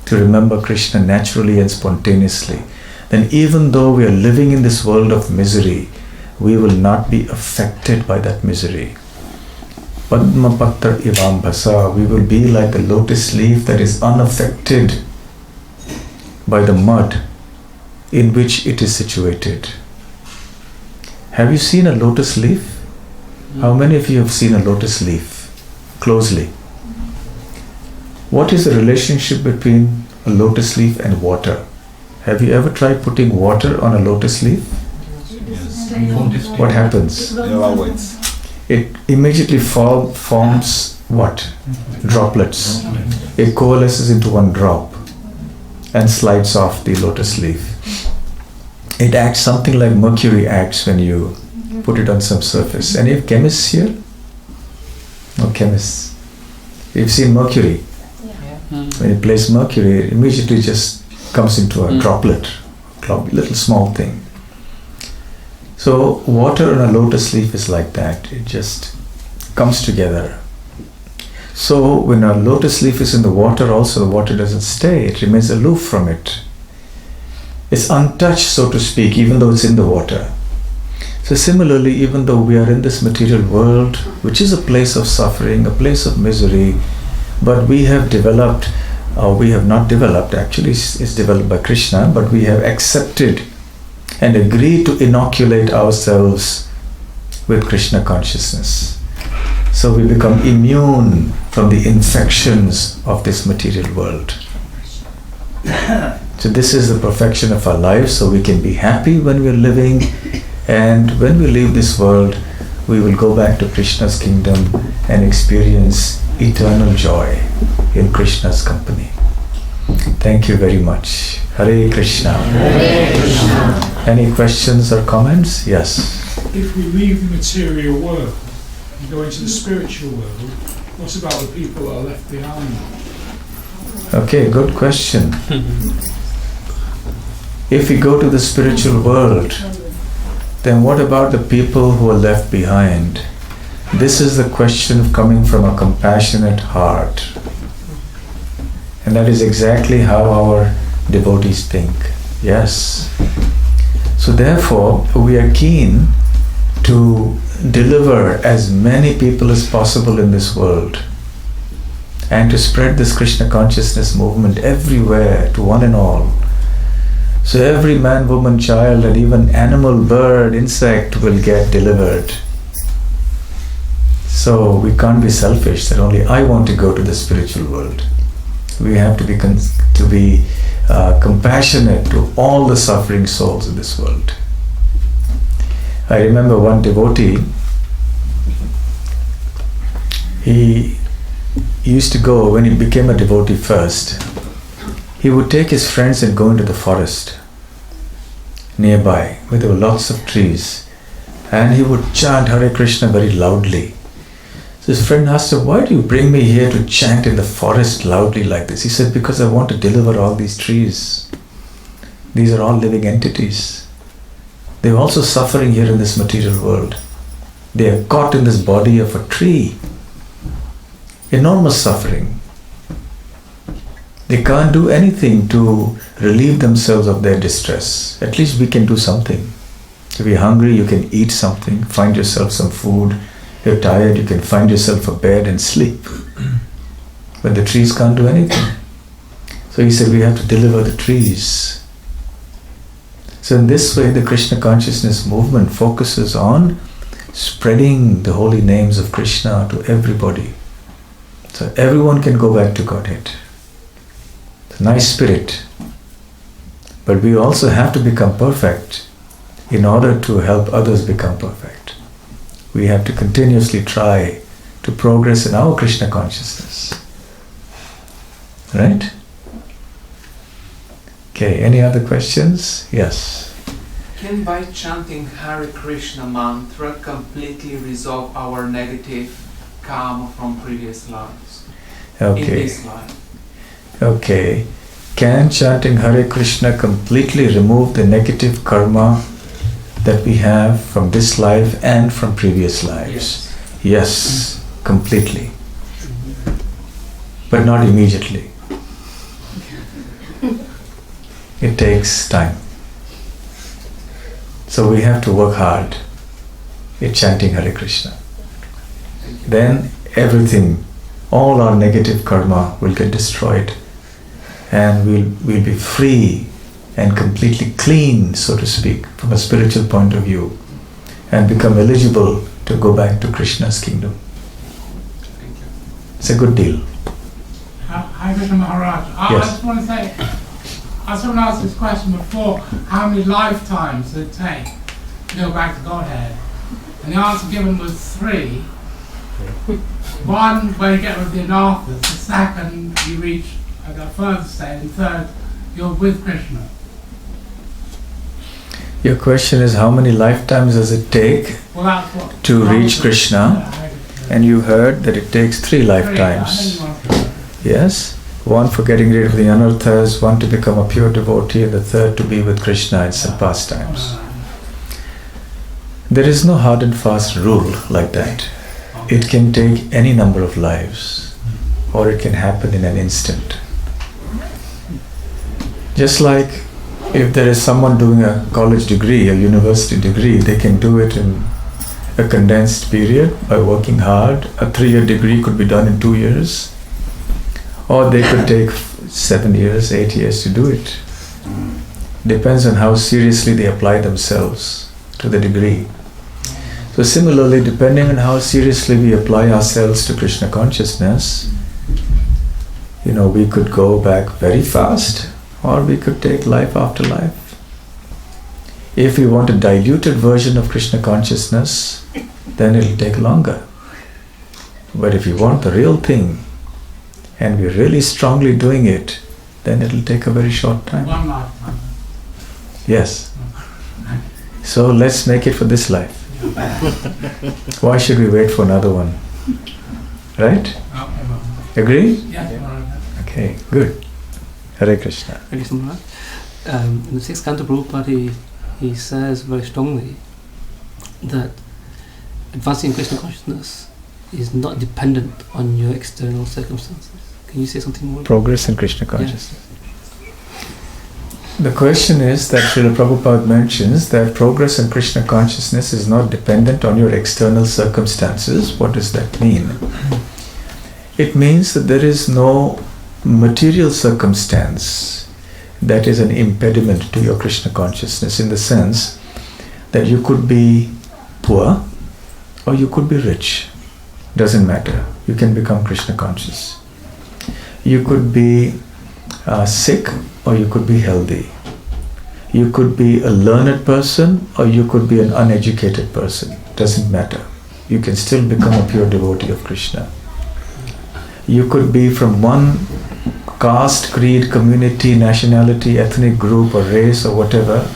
to remember Krishna naturally and spontaneously. Then even though we are living in this world of misery, we will not be affected by that misery. Padma Patra Ivam Bhasa, we will be like the lotus leaf that is unaffected by the mud in which it is situated. Have you seen a lotus leaf? How many of you have seen a lotus leaf closely? What is the relationship between a lotus leaf and water? Have you ever tried putting water on a lotus leaf? What happens? It immediately forms what? Droplets. It coalesces into one drop and slides off the lotus leaf. It acts something like mercury acts when you put it on some surface. Any chemists here? No chemists. You've seen mercury. When you place mercury, it immediately just comes into a droplet, little small thing. So water on a lotus leaf is like that. It just comes together. So when a lotus leaf is in the water also, the water doesn't stay. It remains aloof from it. It's untouched, so to speak, even though it's in the water. So similarly, even though we are in this material world, which is a place of suffering, a place of misery, but we have developed, or we have not developed, actually it's developed by Krishna, but we have accepted and agreed to inoculate ourselves with Krishna consciousness. So we become immune from the infections of this material world. So this is the perfection of our life, so we can be happy when we are living, and when we leave this world, we will go back to Krishna's kingdom and experience eternal joy in Krishna's company. Thank you very much. Hare Krishna. Hare Krishna. Any questions or comments? Yes. If we leave the material world and go into the spiritual world, what about the people that are left behind? Okay, good question. If we go to the spiritual world, then what about the people who are left behind? This is the question coming from a compassionate heart. And that is exactly how our devotees think. Yes. So therefore, we are keen to deliver as many people as possible in this world and to spread this Krishna consciousness movement everywhere to one and all. So every man, woman, child, and even animal, bird, insect will get delivered. So we can't be selfish that only I want to go to the spiritual world. We have to be compassionate to all the suffering souls in this world. I remember one devotee, he used to go, when he became a devotee first, he would take his friends and go into the forest nearby where there were lots of trees, and he would chant Hare Krishna very loudly. So his friend asked him, why do you bring me here to chant in the forest loudly like this? He said, because I want to deliver all these trees. These are all living entities. They're also suffering here in this material world. They are caught in this body of a tree. Enormous suffering. They can't do anything to relieve themselves of their distress. At least we can do something. If you're hungry, you can eat something, find yourself some food. You're tired, you can find yourself a bed and sleep. But the trees can't do anything. So he said, we have to deliver the trees. So in this way, the Krishna consciousness movement focuses on spreading the holy names of Krishna to everybody. So everyone can go back to Godhead. Nice spirit. But we also have to become perfect in order to help others become perfect. We have to continuously try to progress in our Krishna consciousness. Right? Okay, any other questions? Yes. Can by chanting Hare Krishna mantra completely resolve our negative karma from previous lives? In Okay. this life? Okay. Can chanting Hare Krishna completely remove the negative karma that we have from this life and from previous lives? Yes, completely. But not immediately. It takes time. So we have to work hard in chanting Hare Krishna. Then everything, all our negative karma will get destroyed, and we'll be free and completely clean, so to speak, from a spiritual point of view, and become eligible to go back to Krishna's kingdom. It's a good deal. Hi, Krishna Maharaj. I Yes. just want to say, someone asked this question before, how many lifetimes does it take to go back to Godhead? And the answer given was 3. One, where you get rid of the anarthas. The second, you reach a further state. And third, you're with Krishna. Your question is, how many lifetimes does it take Well, that's what to reach Krishna? And you heard that it takes 3 I lifetimes. think you want to- Yes? One for getting rid of the anarthas, one to become a pure devotee, and the third to be with Krishna in some pastimes. There is no hard and fast rule like that. It can take any number of lives, or it can happen in an instant. Just like if there is someone doing a college degree, a university degree, they can do it in a condensed period by working hard. A 3-year degree could be done in 2 years. Or they could take 7 years, 8 years to do it. Depends on how seriously they apply themselves to the degree. So similarly, depending on how seriously we apply ourselves to Krishna consciousness, we could go back very fast, or we could take life after life. If we want a diluted version of Krishna consciousness, then it'll take longer. But if you want the real thing, and we're really strongly doing it, then it'll take a very short time. One lifetime. Yes. So let's make it for this life. Why should we wait for another one? Right? Agree? Yes, Okay, good. Hare Krishna. Hare Krishna Maharaj. In the 6th Canto Prabhupada, he says very strongly that advancing Krishna consciousness is not dependent on your external circumstances. Can you say something more? Progress in Krishna consciousness. The question is that Srila Prabhupada mentions that progress in Krishna consciousness is not dependent on your external circumstances. What does that mean? It means that there is no material circumstance that is an impediment to your Krishna consciousness, in the sense that you could be poor or you could be rich. Doesn't matter. You can become Krishna conscious. You could be sick or you could be healthy. You could be a learned person or you could be an uneducated person. Doesn't matter. You can still become a pure devotee of Krishna. You could be from one caste, creed, community, nationality, ethnic group or race or whatever,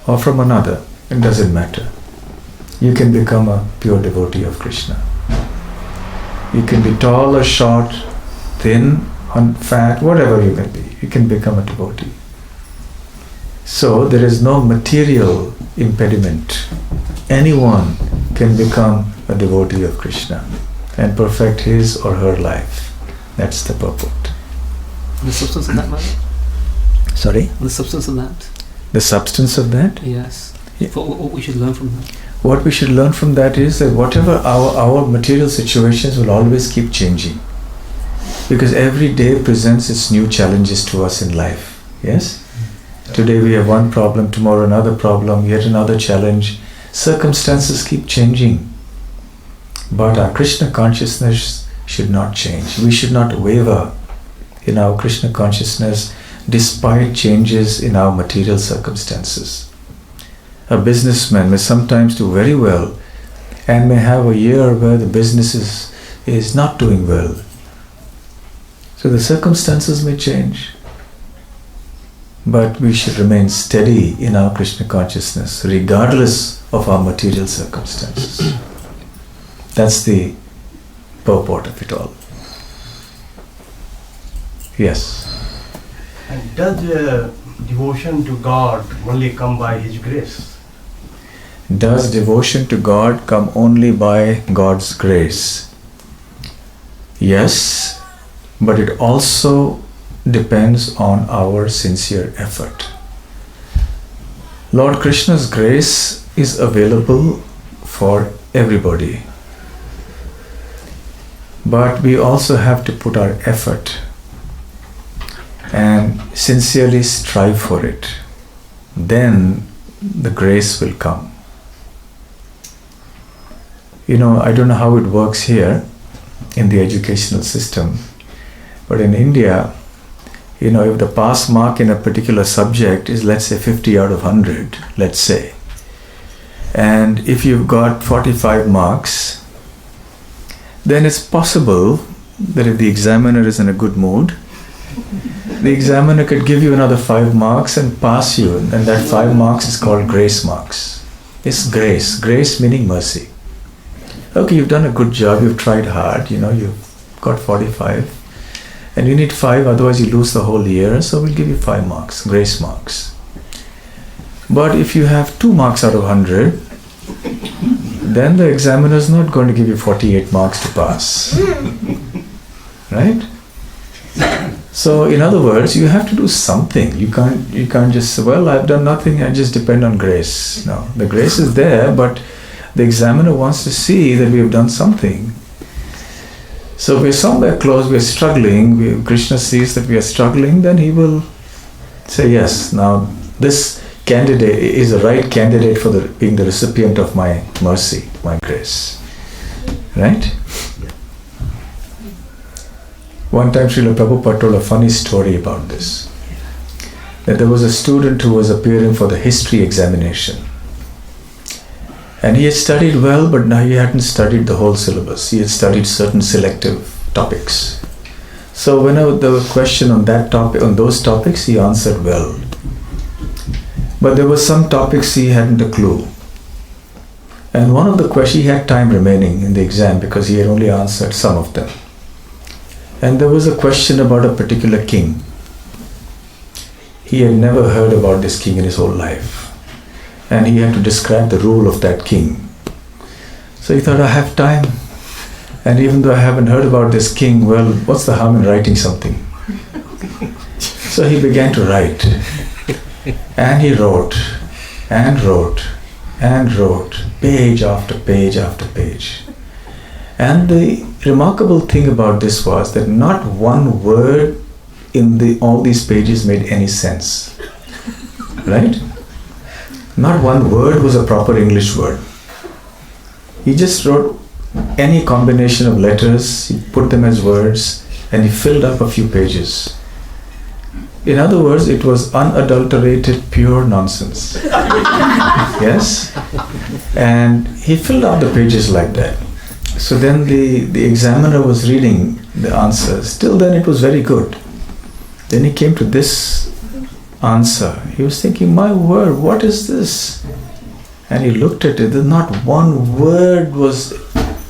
or from another. It doesn't matter. You can become a pure devotee of Krishna. You can be tall or short, thin, fat, whatever you can be. You can become a devotee. So there is no material impediment. Anyone can become a devotee of Krishna and perfect his or her life. That's the purport. The substance of that, Maharaj? Sorry? The substance of that? The substance of that? Yes. Yeah. What we should learn from that? What we should learn from that is that whatever our material situations will always keep changing. Because every day presents its new challenges to us in life. Yes? Today we have one problem, tomorrow another problem, yet another challenge. Circumstances keep changing. But our Krishna consciousness should not change. We should not waver in our Krishna consciousness despite changes in our material circumstances. A businessman may sometimes do very well and may have a year where the business is not doing well. So the circumstances may change. But we should remain steady in our Krishna consciousness regardless of our material circumstances. That's the purport of it all. Yes. And does devotion to God only come by His grace? Does devotion to God come only by God's grace? Yes, but it also depends on our sincere effort. Lord Krishna's grace is available for everybody. But we also have to put our effort and sincerely strive for it. Then the grace will come. You know, I don't know how it works here in the educational system, but in India, you know, if the pass mark in a particular subject is, let's say, 50 out of 100, let's say, and if you've got 45 marks, then it's possible that if the examiner is in a good mood, the examiner could give you another 5 marks and pass you, and that 5 marks is called grace marks. It's grace. Grace meaning mercy. Okay, you've done a good job, you've tried hard, you know, you've got 45, and you need 5, otherwise you lose the whole year, so we'll give you 5 marks, grace marks. But if you have 2 marks out of 100, then the examiner is not going to give you 48 marks to pass. Right? So in other words, you have to do something. You can't just say, well, I've done nothing, I just depend on grace. No, the grace is there, but the examiner wants to see that we have done something. So we're somewhere close, we're struggling, Krishna sees that we are struggling, then he will say, yes, now this candidate is the right candidate for being the recipient of my mercy, my grace. Right? One time Srila Prabhupada told a funny story about this. That there was a student who was appearing for the history examination. And he had studied well, but now he hadn't studied the whole syllabus. He had studied certain selective topics. So whenever there was a question on that topic, on those topics, he answered well. But there were some topics he hadn't a clue. And one of the questions, he had time remaining in the exam because he had only answered some of them. And there was a question about a particular king. He had never heard about this king in his whole life. And he had to describe the rule of that king. So he thought, I have time. And even though I haven't heard about this king, well, what's the harm in writing something? So he began to write. And he wrote, and wrote, and wrote, page after page after page. And the remarkable thing about this was that not one word in all these pages made any sense. Right? Not one word was a proper English word. He just wrote any combination of letters, he put them as words, and he filled up a few pages. In other words, it was unadulterated, pure nonsense. Yes? And he filled out the pages like that. So then the examiner was reading the answers. Till then it was very good. Then he came to this answer. He was thinking, my word, what is this? And he looked at it, not one word was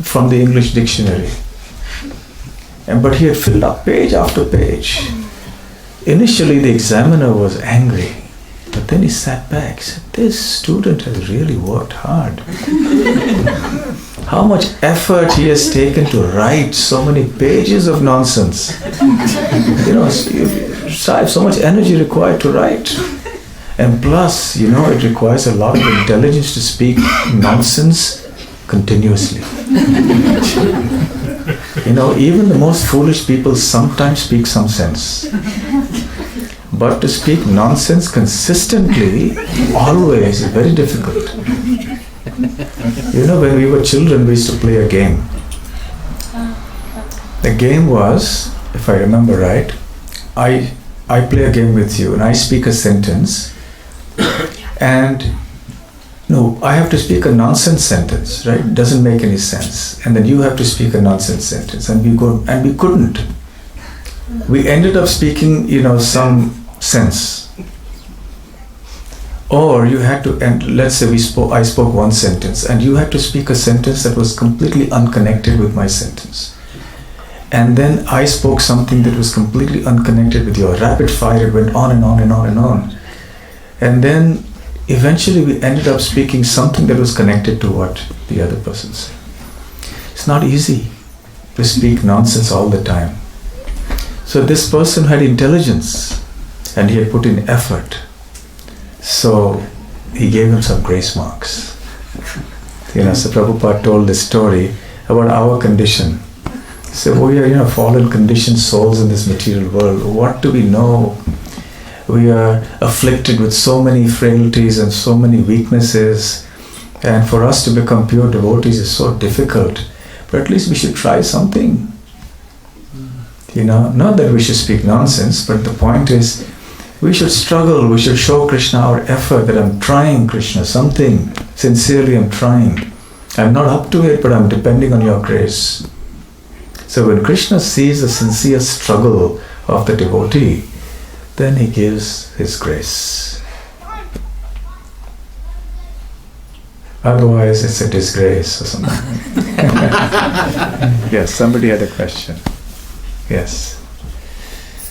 from the English dictionary. But he had filled up page after page. Initially the examiner was angry, but then he sat back and said, this student has really worked hard. How much effort he has taken to write so many pages of nonsense. You know, so much energy required to write. And plus, you know, it requires a lot of intelligence to speak nonsense continuously. You know, even the most foolish people sometimes speak some sense. But to speak nonsense consistently, always, is very difficult. You know, when we were children, we used to play a game. The game was, if I remember right, I I play a game with you and I speak a sentence, and no, I have to speak a nonsense sentence, right? It doesn't make any sense. And then you have to speak a nonsense sentence, and we couldn't. We ended up speaking, some sense. Or you had to, and let's say I spoke one sentence, and you had to speak a sentence that was completely unconnected with my sentence. And then I spoke something that was completely unconnected with your rapid fire. It went on and on and on and on. And then eventually we ended up speaking something that was connected to what the other person said. It's not easy to speak nonsense all the time. So this person had intelligence and he had put in effort. So he gave him some grace marks. So Prabhupada told this story about our condition. So we are, fallen conditioned souls in this material world. What do we know? We are afflicted with so many frailties and so many weaknesses. And for us to become pure devotees is so difficult. But at least we should try something. Not that we should speak nonsense, but the point is, we should struggle, we should show Krishna our effort that I'm trying, Krishna, something. Sincerely I'm trying. I'm not up to it, but I'm depending on your grace. So when Krishna sees the sincere struggle of the devotee, then he gives his grace. Otherwise it's a disgrace or something. Yes, somebody had a question. Yes.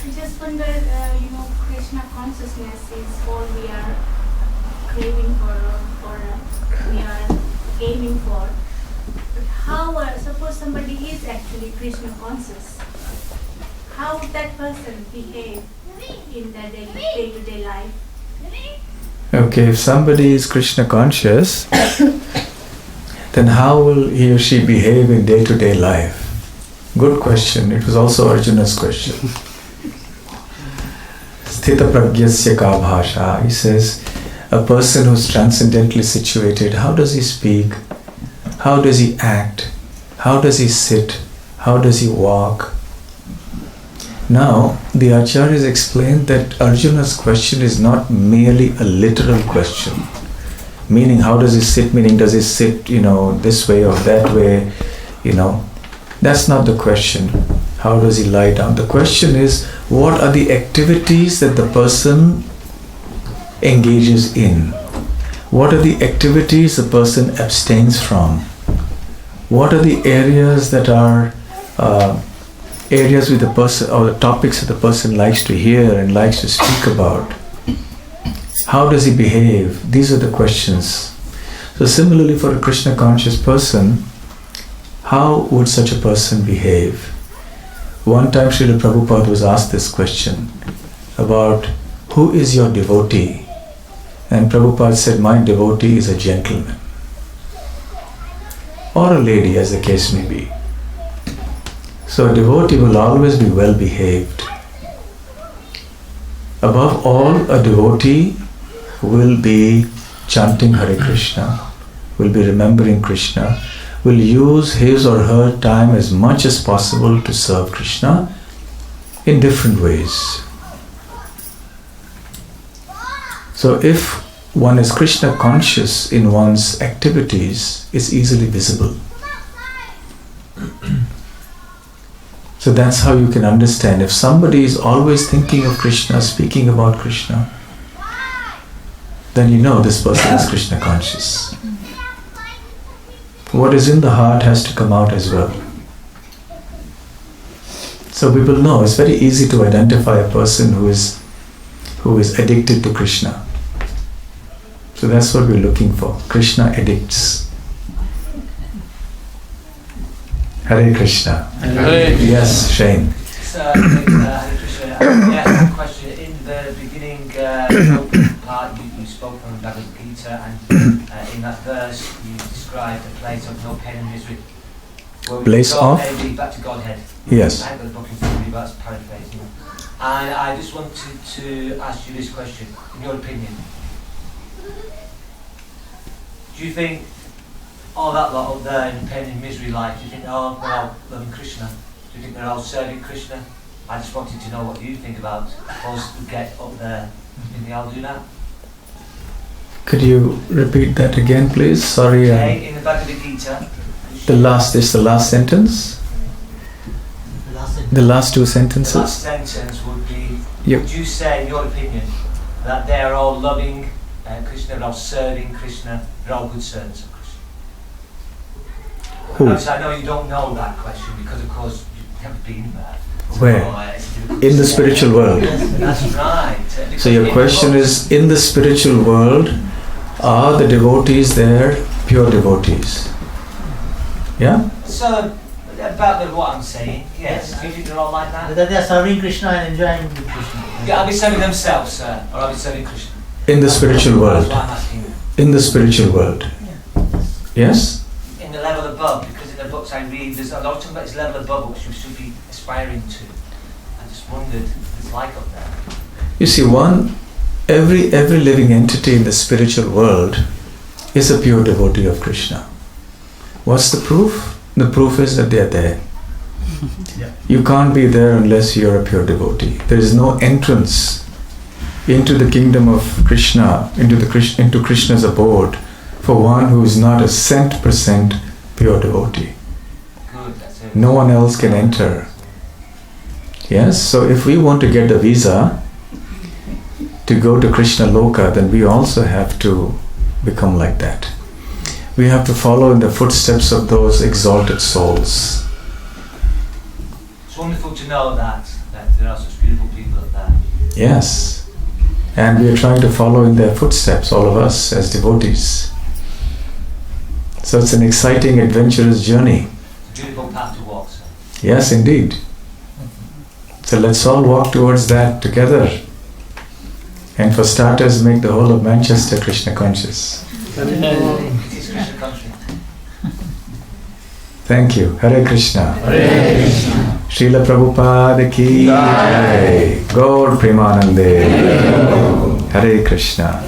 I just wonder, Krishna consciousness is all we are craving for, or we are aiming for. But how, suppose somebody is actually Krishna conscious, how would that person behave in their day-to-day life? Okay, if somebody is Krishna conscious, then how will he or she behave in day-to-day life? Good question. It was also Arjuna's question. Sthita pragyasya ka bhasha. He says, a person who's transcendently situated, how does he speak? How does he act? How does he sit? How does he walk? Now, the Acharyas explained that Arjuna's question is not merely a literal question. Meaning, how does he sit? Meaning, does he sit, this way or that way? That's not the question. How does he lie down? The question is, what are the activities that the person engages in? What are the activities the person abstains from? What are the areas that are areas with the person, or the topics that the person likes to hear and likes to speak about? How does he behave? These are the questions. So similarly, for a Krishna conscious person, how would such a person behave? One time Srila Prabhupada was asked this question about who is your devotee? And Prabhupada said, my devotee is a gentleman. Or a lady, as the case may be. So a devotee will always be well behaved. Above all, a devotee will be chanting Hare Krishna, will be remembering Krishna, will use his or her time as much as possible to serve Krishna in different ways. So if one is Krishna conscious in one's activities, it's easily visible. So that's how you can understand. If somebody is always thinking of Krishna, speaking about Krishna, then you know this person is Krishna conscious. What is in the heart has to come out as well. So we will know. It's very easy to identify a person who is addicted to Krishna. So that's what we're looking for. Krishna addicts. Hare Krishna. Hare Krishna. Yes, Shane. Hare Krishna. Yeah, question. In the beginning part, you spoke from Bhagavad Gita, and in that verse you described a place of no pain and misery. Place of? Back to Godhead. Yes. I haven't got the book in front of me, but that's paraphrasing. And I just wanted to ask you this question, in your opinion. Do you think all that lot up there in pain and misery life, do you think they're all loving Krishna? Do you think they're all serving Krishna? I just wanted to know what you think about us who get up there in the Alduna. Could you repeat that again, please? Sorry. Okay, in the Bhagavad Gita. The last sentence? The last two sentences? The last sentence would be, Yep. would you say, in your opinion, that they are all loving Krishna, they're all serving Krishna, they're all good servants of Krishna? Who? Obviously, I know you don't know that question because, of course, you've never been there. Where? In the spiritual world. That's right. So your question is, in the spiritual world, are the devotees there pure devotees? Yeah? So, about what I'm saying, yes. Do you think they're all like that? Whether they are serving Krishna and enjoying with Krishna. Yeah, I'll be serving themselves, sir, or I'll be serving Krishna. In the spiritual world. That's what I'm asking you. In the spiritual world. Yes? In the level above, because in the books I read, there's a lot about this level above which we should be aspiring to. I just wondered what it's like up there. You see, every living entity in the spiritual world is a pure devotee of Krishna. What's the proof? The proof is that they are there. Yeah. You can't be there unless you are a pure devotee. There is no entrance into the kingdom of Krishna, into Krishna's abode, for one who is not a 100% pure devotee. Good, that's it. No one else can enter. Yes, so if we want to get the visa to go to Krishna Loka, then we also have to become like that. We have to follow in the footsteps of those exalted souls. It's wonderful to know that there are such beautiful people up there. Yes. And we are trying to follow in their footsteps, all of us as devotees. So it's an exciting, adventurous journey. It's a beautiful path to walk, sir. Yes, indeed. So let's all walk towards that together. And for starters, make the whole of Manchester Krishna conscious. It is Krishna conscious. Thank you. Hare Krishna. Hare Krishna. Srila Prabhupada ki jai. Gaur Premanande. Hare Krishna.